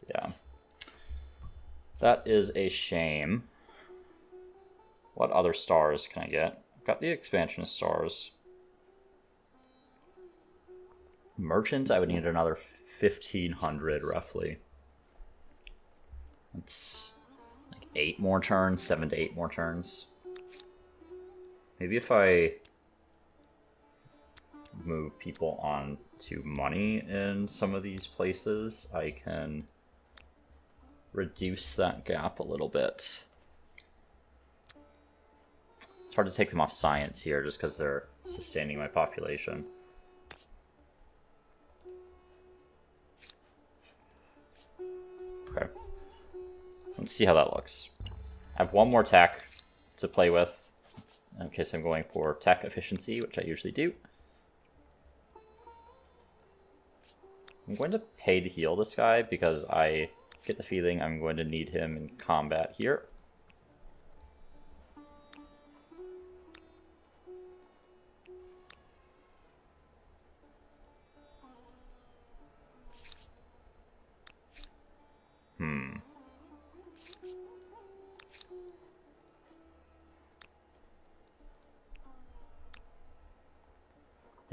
Yeah. That is a shame. What other stars can I get? I've got the expansion of stars. Merchant, I would need another 1,500 roughly. That's like 8 more turns, 7 to 8 more turns. Maybe if I move people on to money in some of these places, I can reduce that gap a little bit. It's hard to take them off science here just because they're sustaining my population. Okay. Let's see how that looks. I have one more tech to play with in case I'm going for tech efficiency, which I usually do. I'm going to pay to heal this guy because I get the feeling I'm going to need him in combat here.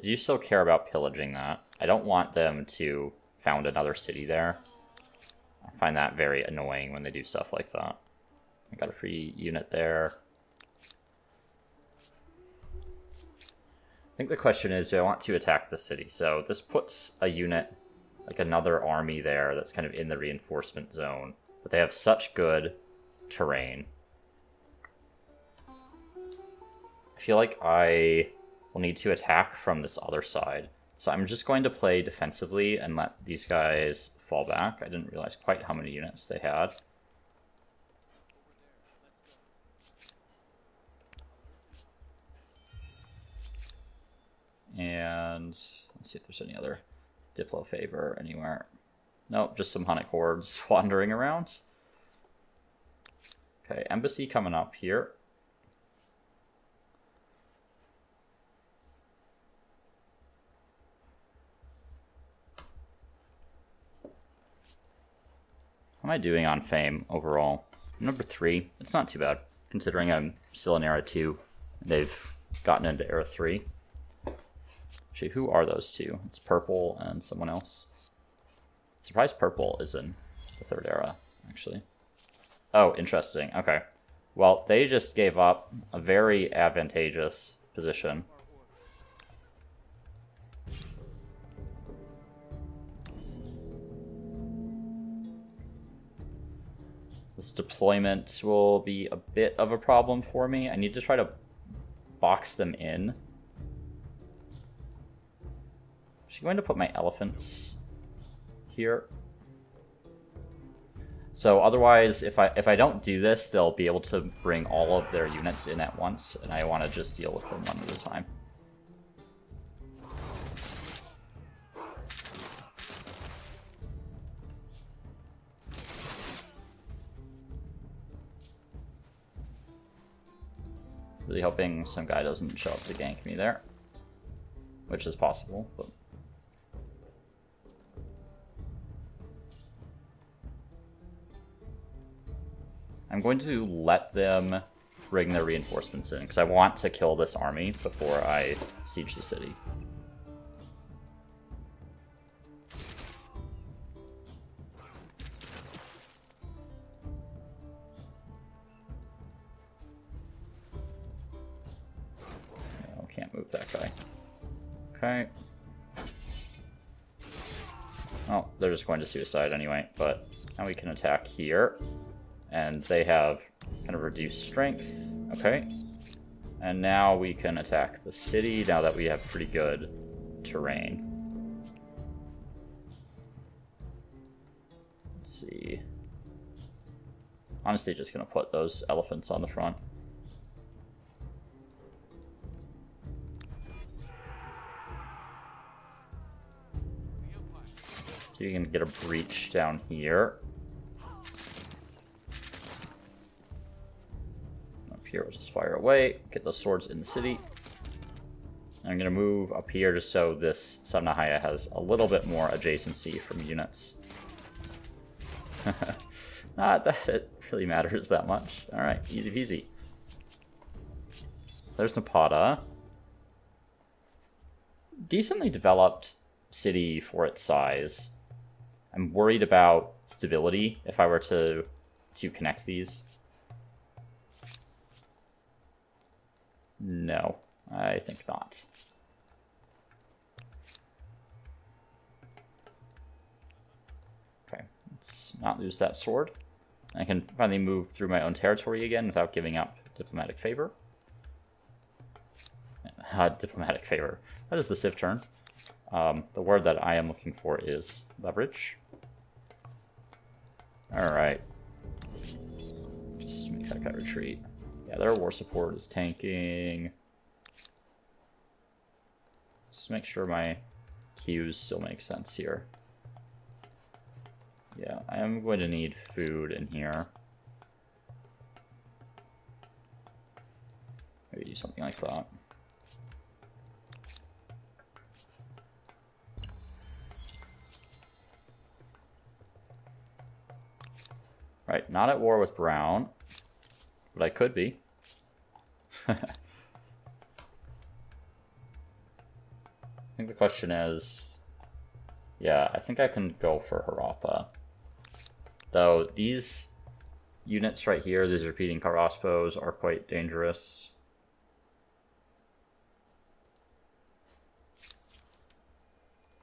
I do still care about pillaging that. I don't want them to found another city there. I find that very annoying when they do stuff like that. I got a free unit there. I think the question is, do I want to attack the city? So this puts a unit, like another army there that's kind of in the reinforcement zone. But they have such good terrain. I feel like I will need to attack from this other side. So I'm just going to play defensively and let these guys fall back. I didn't realize quite how many units they had. And let's see if there's any other Diplo favor anywhere. Nope, just some Hunnic hordes wandering around. Okay, embassy coming up here. How am I doing on fame overall? Number 3. It's not too bad, considering I'm still in Era 2. They've gotten into Era 3. Actually, who are those two? It's Purple and someone else. Surprised Purple is in the 3rd era, actually. Oh, interesting. Okay. Well, they just gave up a very advantageous position. This deployment will be a bit of a problem for me. I need to try to box them in. Actually going to put my elephants here. So otherwise, if I don't do this, they'll be able to bring all of their units in at once, and I want to just deal with them one at a time. Really hoping some guy doesn't show up to gank me there, which is possible, but... I'm going to let them bring their reinforcements in, because I want to kill this army before I siege the city. No, can't move that guy. Okay. Oh, they're just going to suicide anyway, but now we can attack here. And they have kind of reduced strength. Okay. And now we can attack the city now that we have pretty good terrain. Let's see. Honestly, just going to put those elephants on the front. So you can get a breach down here. Here, we'll just fire away, get those swords in the city. And I'm going to move up here just so this Samnahaya has a little bit more adjacency from units. Not that it really matters that much. Alright, easy peasy. There's Napata. Decently developed city for its size. I'm worried about stability if I were to connect these. No, I think not. Okay, let's not lose that sword. I can finally move through my own territory again without giving up diplomatic favor. Diplomatic favor. That is the Civ turn. The word that I am looking for is leverage. Alright. Just make that guy retreat. Yeah, their war support is tanking. Just make sure my queues still make sense here. Yeah, I am going to need food in here. Maybe do something like that. Right, not at war with Brown. But I could be. I think the question is... Yeah, I think I can go for Harappa. Though these units right here, these repeating Karaspos, are quite dangerous.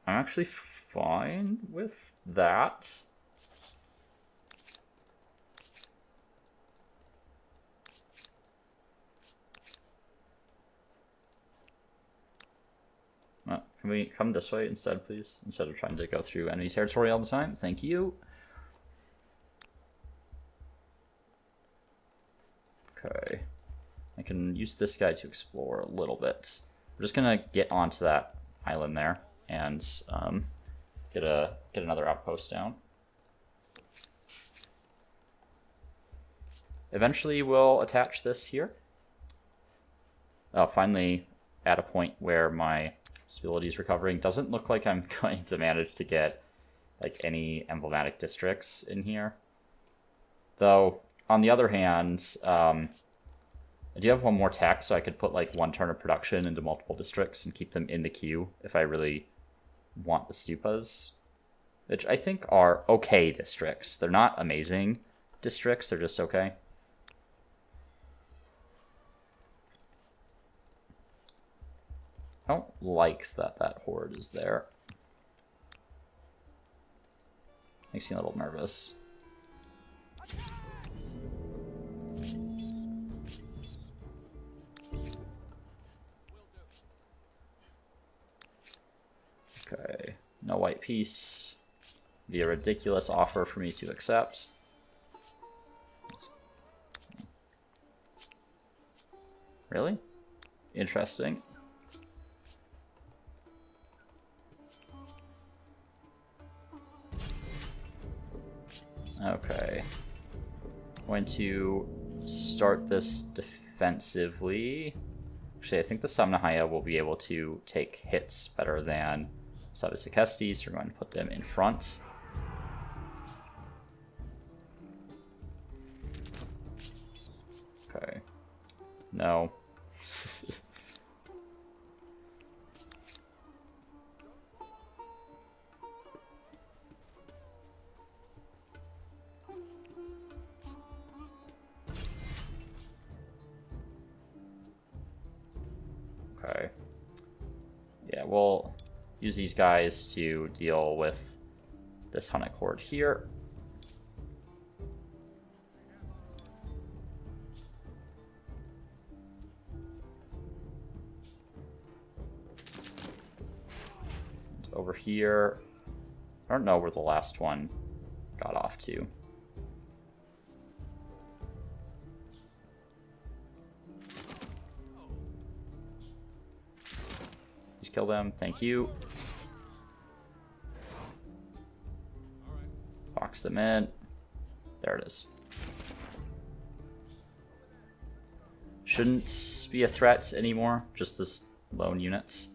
I'm actually fine with that. Can we come this way instead, please? Instead of trying to go through enemy territory all the time. Thank you. Okay. I can use this guy to explore a little bit. We're just going to get onto that island there and get another outpost down. Eventually we'll attach this here. Finally at a point where my stability is recovering. Doesn't look like I'm going to manage to get like any emblematic districts in here. Though, on the other hand, I do have one more tech, so I could put like one turn of production into multiple districts and keep them in the queue if I really want the stupas. Which I think are okay districts. They're not amazing districts, they're just okay. I don't like that horde is there. Makes me a little nervous. Okay. peace. Be a ridiculous offer for me to accept. Really? Interesting. Okay. Going to start this defensively. Actually, I think the Samnahaya will be able to take hits better than Savisikestes, so we're going to put them in front. Okay. No. Okay. Yeah, we'll use these guys to deal with this Hunnic horde here. Over here, I don't know where the last one got off to. Just kill them, thank you. Box them in. There it is. Shouldn't be a threat anymore, just this lone units.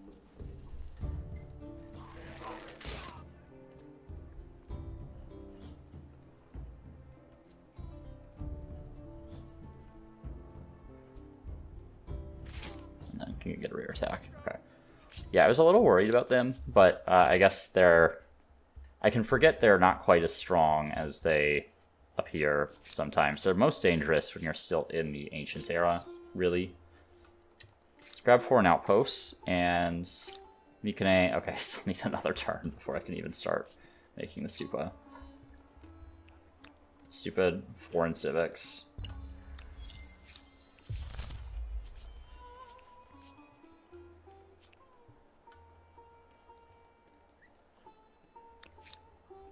Can you get a rear attack? Okay. Yeah, I was a little worried about them, but I guess they're... I can forget they're not quite as strong as they appear sometimes. They're most dangerous when you're still in the Ancient Era, really. Let's grab foreign outposts, and... Mikane... Okay, I still need another turn before I can even start making the stupa. Stupid foreign civics.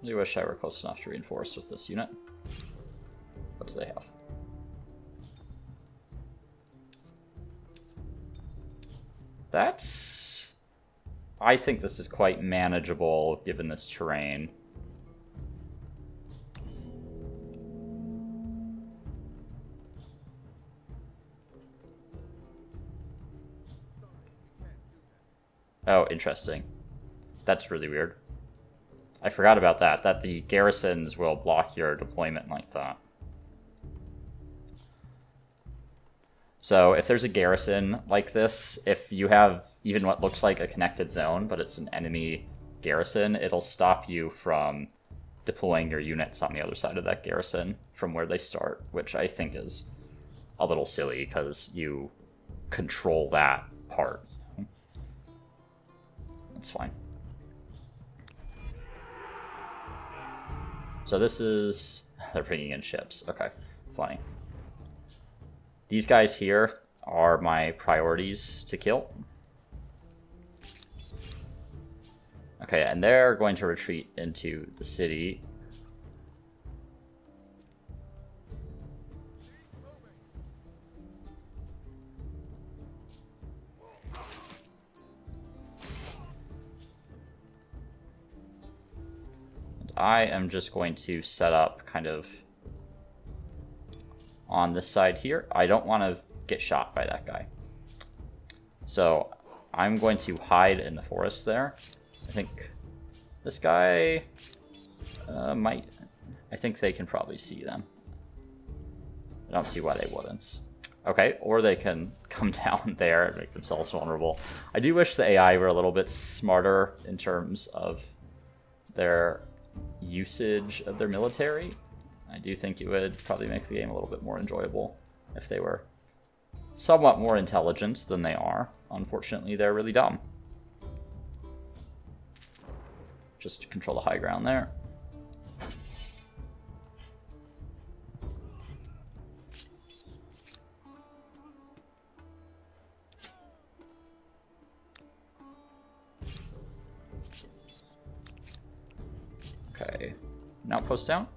I really wish I were close enough to reinforce with this unit. What do they have? That's... I think this is quite manageable given this terrain. Oh, interesting. That's really weird. I forgot about that, that the garrisons will block your deployment like that. So if there's a garrison like this, if you have even what looks like a connected zone, but it's an enemy garrison, it'll stop you from deploying your units on the other side of that garrison from where they start, which I think is a little silly because you control that part. That's fine. So this is... They're bringing in ships. Okay, fine. These guys here are my priorities to kill. Okay, and they're going to retreat into the city. I am just going to set up kind of on this side here. I don't want to get shot by that guy. So I'm going to hide in the forest there. I think this guy might... I think they can probably see them. I don't see why they wouldn't. Okay, or they can come down there and make themselves vulnerable. I do wish the AI were a little bit smarter in terms of their usage of their military. I do think it would probably make the game a little bit more enjoyable if they were somewhat more intelligent than they are. Unfortunately, they're really dumb. Just to control the high ground there. an outpost down.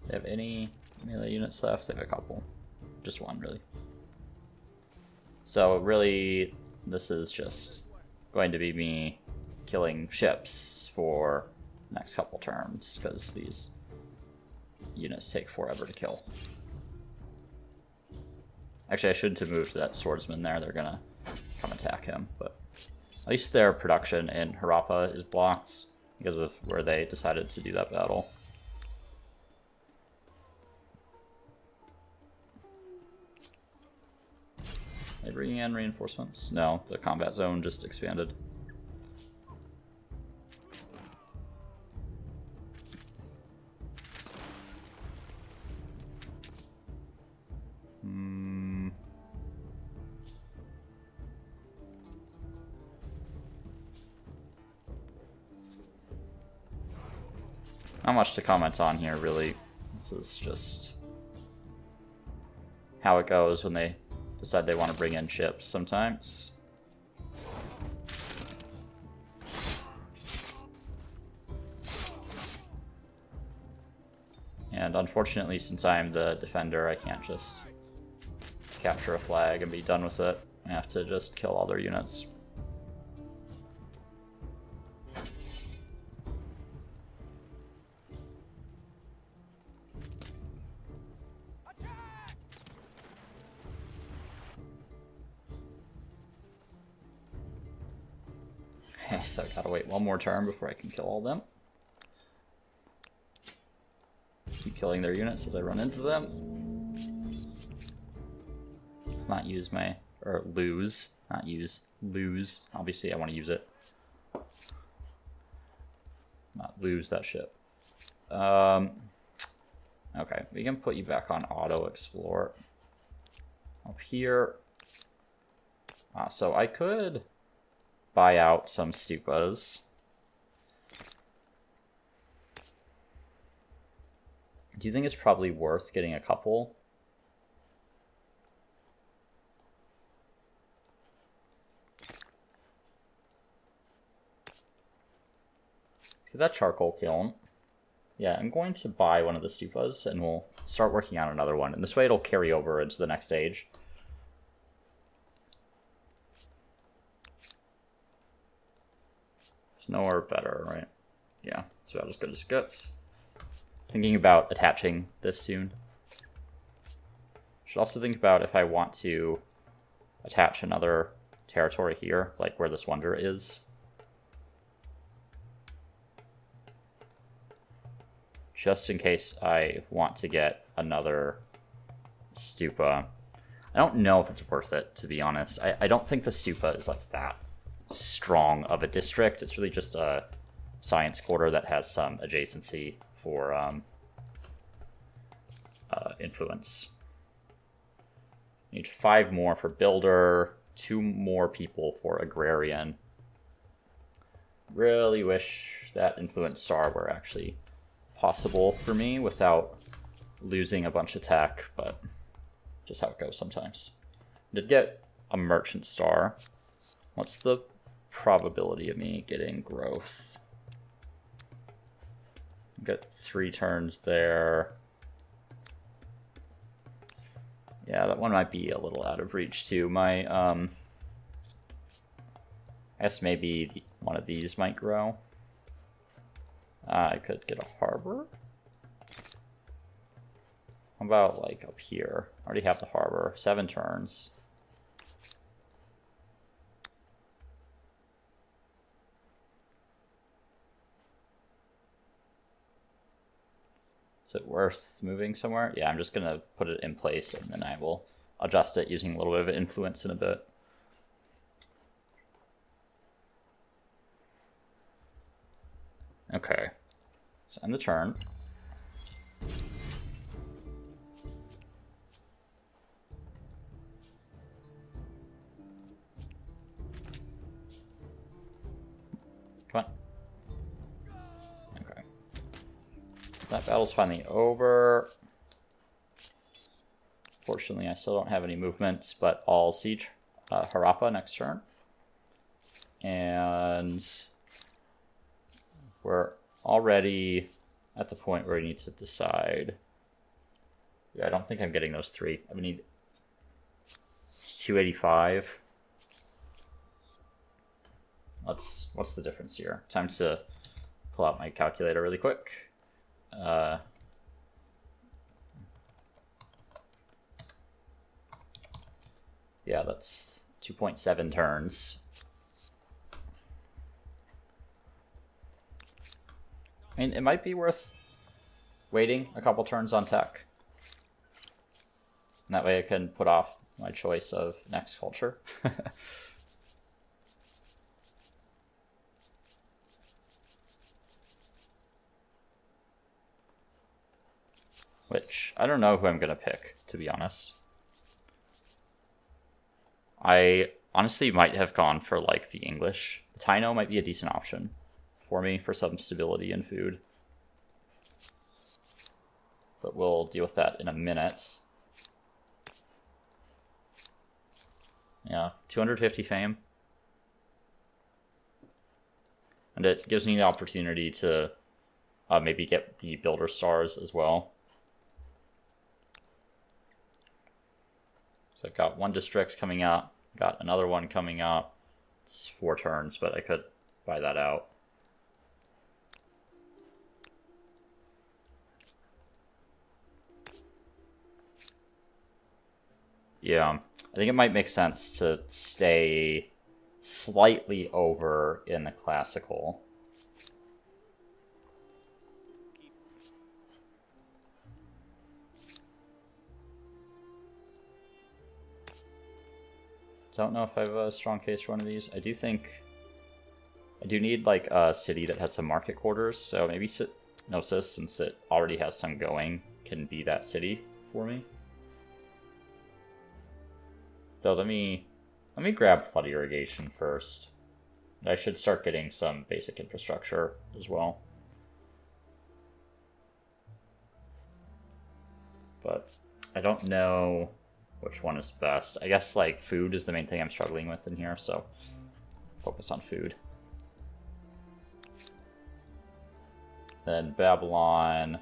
They have any melee units left? They have a couple. Just one, really. So really, this is just going to be me killing ships for the next couple turns, because these units take forever to kill. Actually, I shouldn't have moved that swordsman there. They're gonna come attack him, but at least their production in Harappa is blocked because of where they decided to do that battle. Are they bringing in reinforcements? No, the combat zone just expanded. Not much to comment on here, really. This is just how it goes when they decide they want to bring in ships sometimes. And unfortunately, since I'm the defender, I can't just capture a flag and be done with it. I have to just kill all their units. Okay, so I gotta wait one more turn before I can kill all of them. Keep killing their units as I run into them. Let's not use my, or lose, not use, lose. Obviously I want to use it. Not lose that ship. Okay, we can put you back on auto explore. Up here. So I could buy out some stupas. Do you think it's probably worth getting a couple? Get that charcoal kiln. Yeah, I'm going to buy one of the stupas and we'll start working on another one. And this way it'll carry over into the next stage. There's nowhere better, right? Yeah, it's about as good as it gets. Thinking about attaching this soon. Should also think about if I want to attach another territory here, like where this wonder is. Just in case I want to get another stupa. I don't know if it's worth it, to be honest. I don't think the stupa is like that strong of a district. It's really just a science quarter that has some adjacency for influence. Need 5 more for builder, 2 more people for agrarian. Really wish that influence star were actually possible for me without losing a bunch of tech, but just how it goes sometimes. Did get a merchant star. What's the probability of me getting growth? Got 3 turns there. Yeah, that one might be a little out of reach too. My, I guess maybe one of these might grow. I could get a harbor. How about like up here? I already have the harbor. 7 turns. Is it worth moving somewhere? Yeah, I'm just going to put it in place and then I will adjust it using a little bit of influence in a bit. Okay, let's end the turn. Come on. Okay. That battle's finally over. Unfortunately, I still don't have any movements, but I'll siege Harappa next turn. And we're already at the point where we need to decide. Yeah, I don't think I'm getting those 3. I need 285. What's the difference here? Time to pull out my calculator really quick. Yeah, that's 2.7 turns. I mean, it might be worth waiting a couple turns on tech. And that way I can put off my choice of next culture. Which, I don't know who I'm going to pick, to be honest. I honestly might have gone for, like, the English. The Taino might be a decent option for me for some stability in food. But we'll deal with that in a minute. Yeah, 250 fame. And it gives me the opportunity to maybe get the builder stars as well. So I've got one district coming up, got another one coming up. It's 4 turns, but I could buy that out. Yeah, I think it might make sense to stay slightly over in the classical. Don't know if I have a strong case for one of these. I do think I do need like a city that has some market quarters, so maybe Gnosis, since it already has some going, can be that city for me. So let me grab flood irrigation first. I should start getting some basic infrastructure as well. But I don't know which one is best. I guess like food is the main thing I'm struggling with in here, so focus on food. Then Babylon.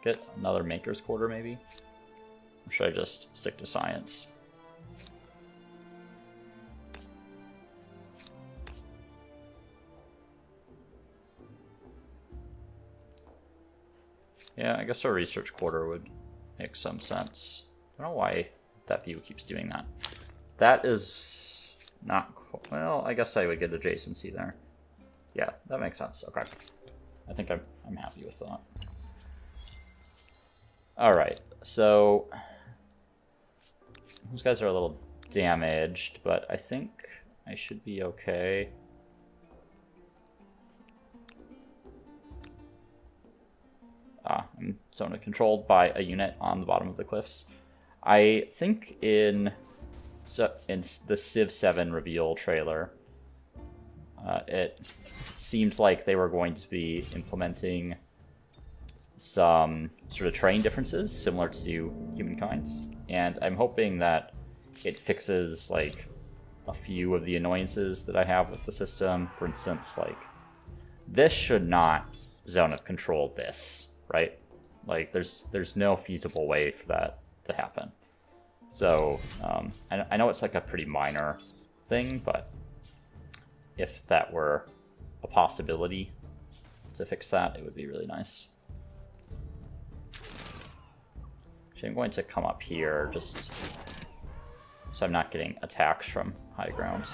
Get another Maker's Quarter maybe? Or should I just stick to science? Yeah, I guess a research quarter would make some sense. I don't know why that view keeps doing that. That is not... Well, I guess I would get adjacency there. Yeah, that makes sense. Okay. I think I'm happy with that. Alright, so... Those guys are a little damaged, but I think I should be okay. I'm zone controlled by a unit on the bottom of the cliffs. I think in the Civ 7 reveal trailer, it seems like they were going to be implementing some sort of terrain differences similar to Humankind's, and I'm hoping that it fixes like a few of the annoyances that I have with the system. For instance, like this should not zone of control this, right? Like there's no feasible way for that to happen. So I know it's like a pretty minor thing, but if that were a possibility to fix that, it would be really nice. Actually, I'm going to come up here just so I'm not getting attacks from high ground.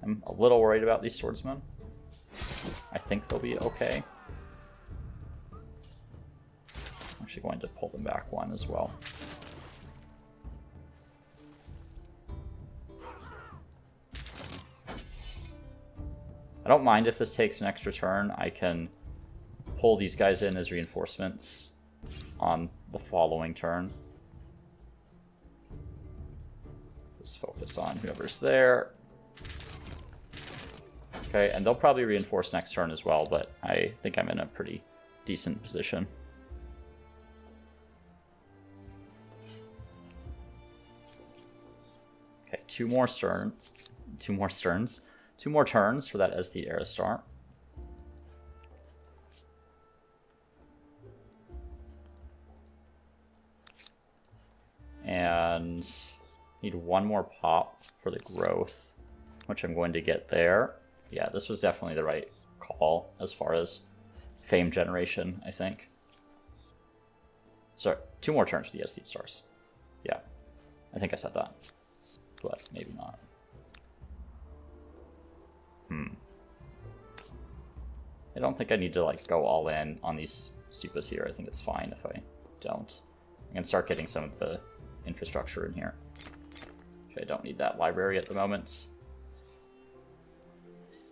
I'm a little worried about these swordsmen. I think they'll be okay. I'm actually going to pull them back one as well. I don't mind if this takes an extra turn. I can pull these guys in as reinforcements on the following turn. Just focus on whoever's there. Okay, and they'll probably reinforce next turn as well, but I think I'm in a pretty decent position. Okay, two more turns for that SD era start. And need one more pop for the growth, which I'm going to get there. Yeah, this was definitely the right call as far as fame generation, I think. Sorry, 2 more turns for the SD stars. Yeah, I think I said that, but maybe not. I don't think I need to like go all in on these stupas here. I think it's fine if I don't. I can start getting some of the infrastructure in here. Okay, I don't need that library at the moment.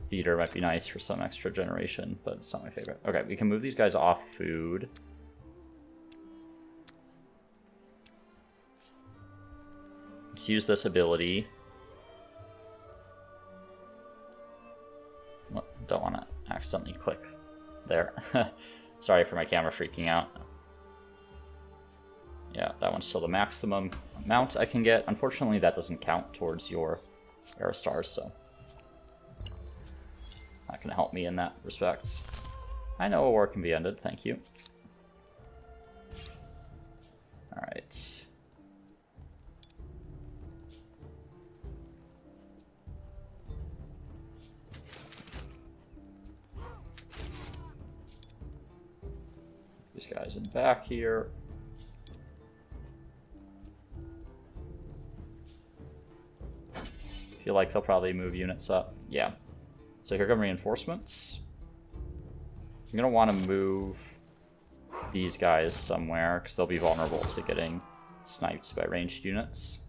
Theater might be nice for some extra generation, but it's not my favorite. Okay, we can move these guys off food. Let's use this ability. Well, don't want to accidentally click there. Sorry for my camera freaking out. Yeah, that one's still the maximum amount I can get. Unfortunately, that doesn't count towards your era stars, so not going to help me in that respect. I know a war can be ended, thank you. Alright. These guys in back here. Feel like they'll probably move units up. Yeah. So here come reinforcements. I'm going to want to move these guys somewhere because they'll be vulnerable to getting sniped by ranged units.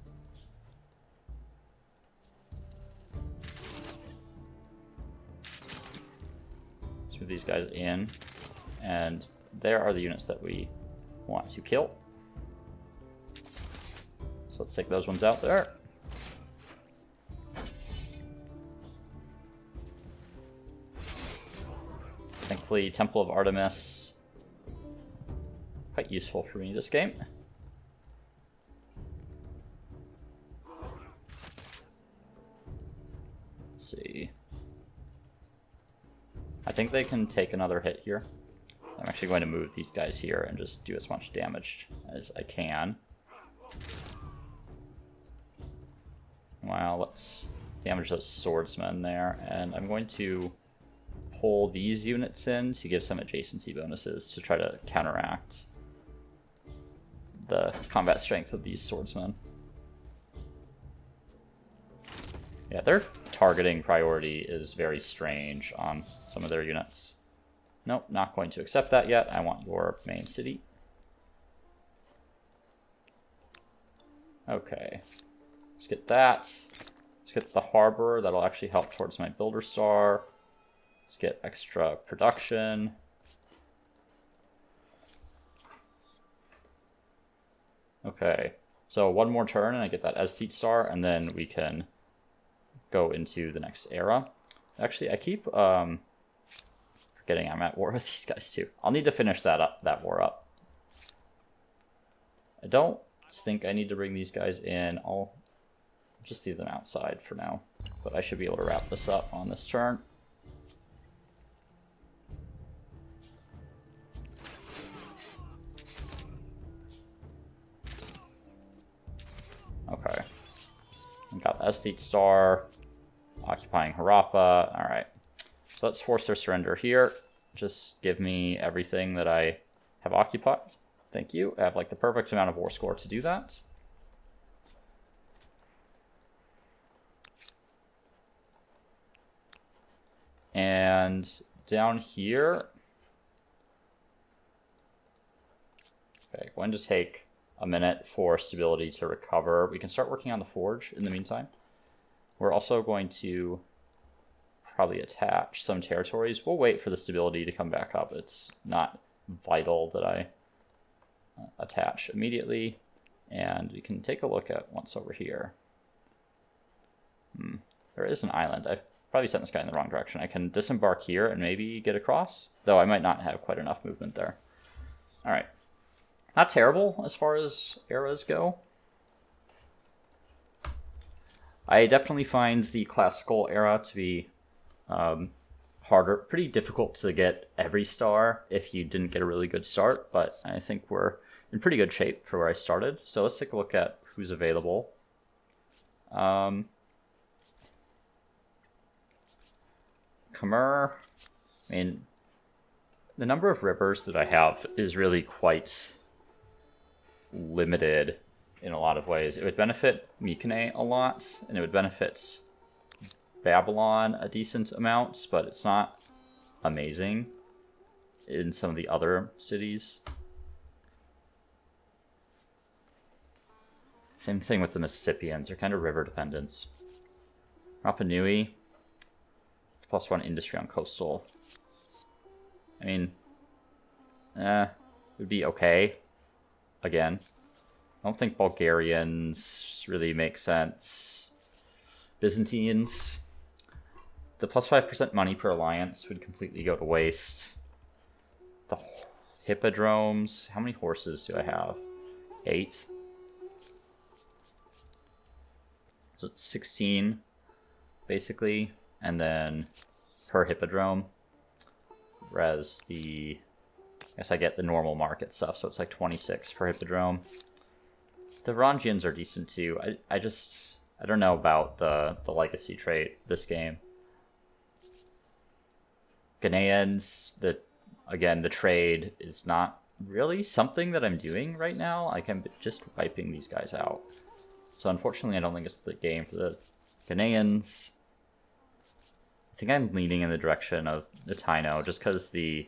Let's move these guys in. And there are the units that we want to kill. So let's take those ones out there. Thankfully, Temple of Artemis, quite useful for me this game. Let's see. I think they can take another hit here. I'm actually going to move these guys here and just do as much damage as I can. Well, let's damage those swordsmen there, and I'm going to pull these units in to give some adjacency bonuses to try to counteract the combat strength of these swordsmen. Yeah, their targeting priority is very strange on some of their units. Nope, not going to accept that yet. I want your main city. Okay, let's get that. Let's get the harbor. That'll actually help towards my builder star. Let's get extra production. Okay, so one more turn and I get that aesthete star, and then we can go into the next era. Actually, I keep forgetting I'm at war with these guys too. I'll need to finish that war up. I don't think I need to bring these guys in. I'll just leave them outside for now, but I should be able to wrap this up on this turn. Okay, we got the aesthete star, occupying Harappa. All right, so let's force their surrender here. Just give me everything that I have occupied. Thank you. I have like the perfect amount of war score to do that. And down here, okay, going to take a minute for stability to recover. We can start working on the forge in the meantime. We're also going to probably attach some territories. We'll wait for the stability to come back up. It's not vital that I attach immediately. And we can take a look at what's over here. There is an island. I Probably sent this guy in the wrong direction. I can disembark here and maybe get across, though I might not have quite enough movement there. All right. Not terrible as far as eras go. I definitely find the classical era to be harder, pretty difficult to get every star if you didn't get a really good start, but I think we're in pretty good shape for where I started. So let's take a look at who's available. Khmer, I mean, the number of rivers that I have is really quite limited in a lot of ways. It would benefit Mycenae a lot, and it would benefit Babylon a decent amount, but it's not amazing in some of the other cities. Same thing with the Mississippians. They're kind of river dependent. Rapa Nui, +1 industry on coastal. I mean, it would be okay. Again, I don't think Bulgarians really make sense. Byzantines, the +5% money per alliance would completely go to waste. The hippodromes, how many horses do I have? 8. So it's 16, basically, and then per hippodrome. Whereas I guess I get the normal market stuff, so it's like 26 for hippodrome. The Varangians are decent too. I don't know about the legacy trait this game. Ghanaians, again, the trade is not really something that I'm doing right now. Like, I'm just wiping these guys out. So unfortunately, I don't think it's the game for the Ghanaians. I think I'm leaning in the direction of the Taino, just because the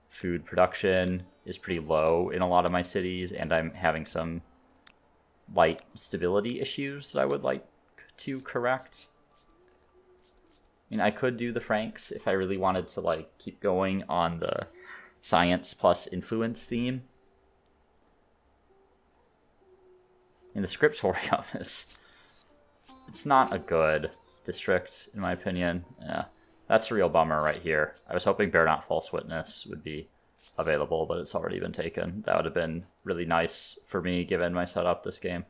food production is pretty low in a lot of my cities, and I'm having some light stability issues that I would like to correct. I mean, I could do the Franks if I really wanted to like keep going on the science plus influence theme. And the Scriptorium it's not a good district, in my opinion. Yeah, that's a real bummer right here. I was hoping Bear Not False Witness would be available, but it's already been taken. That would have been really nice for me, given my setup this game.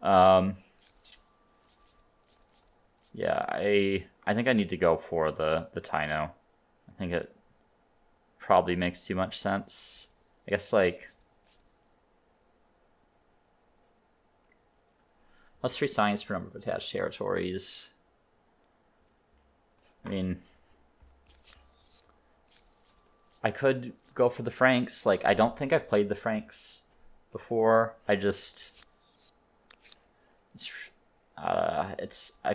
Yeah, I think I need to go for the Taino. I think it probably makes too much sense. I guess, like, +3 science per number of attached territories. I mean, I could go for the Franks. Like, I don't think I've played the Franks before. I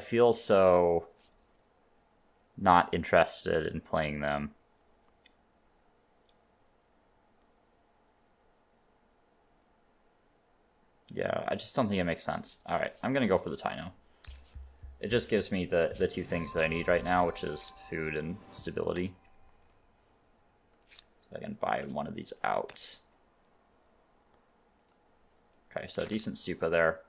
feel so not interested in playing them. Yeah, I just don't think it makes sense. Alright, I'm gonna go for the Taino. It just gives me the two things that I need right now, which is food and stability. So I can buy one of these out. Okay, so decent stupa there.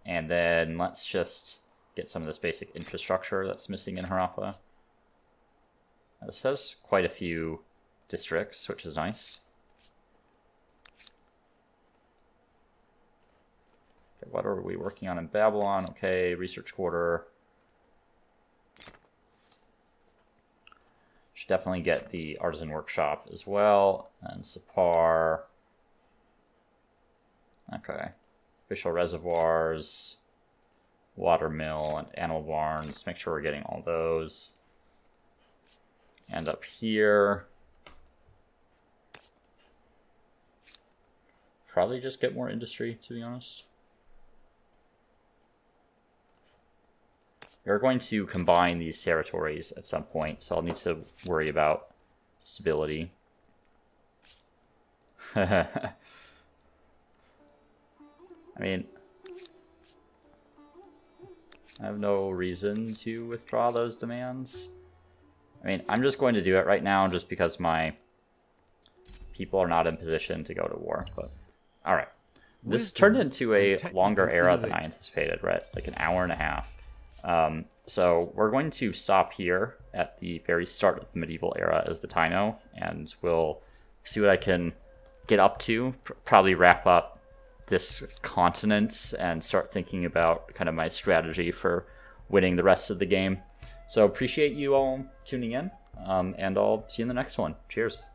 And then let's just get some of this basic infrastructure that's missing in Harappa. This has quite a few districts, which is nice. Okay, what are we working on in Babylon? Okay, research quarter. Should definitely get the artisan workshop as well, and Sapar. Okay, official reservoirs, watermill, and animal barns. Make sure we're getting all those. And up here, probably just get more industry, to be honest. We're going to combine these territories at some point, so I'll need to worry about stability. I mean, I have no reason to withdraw those demands. I mean, I'm just going to do it right now just because my people are not in position to go to war. But all right, this turned into a longer era than I anticipated, right? Like an hour and a half. So we're going to stop here at the very start of the medieval era as the Taino, and we'll see what I can get up to, probably wrap up this continent and start thinking about kind of my strategy for winning the rest of the game. So appreciate you all tuning in, and I'll see you in the next one. Cheers.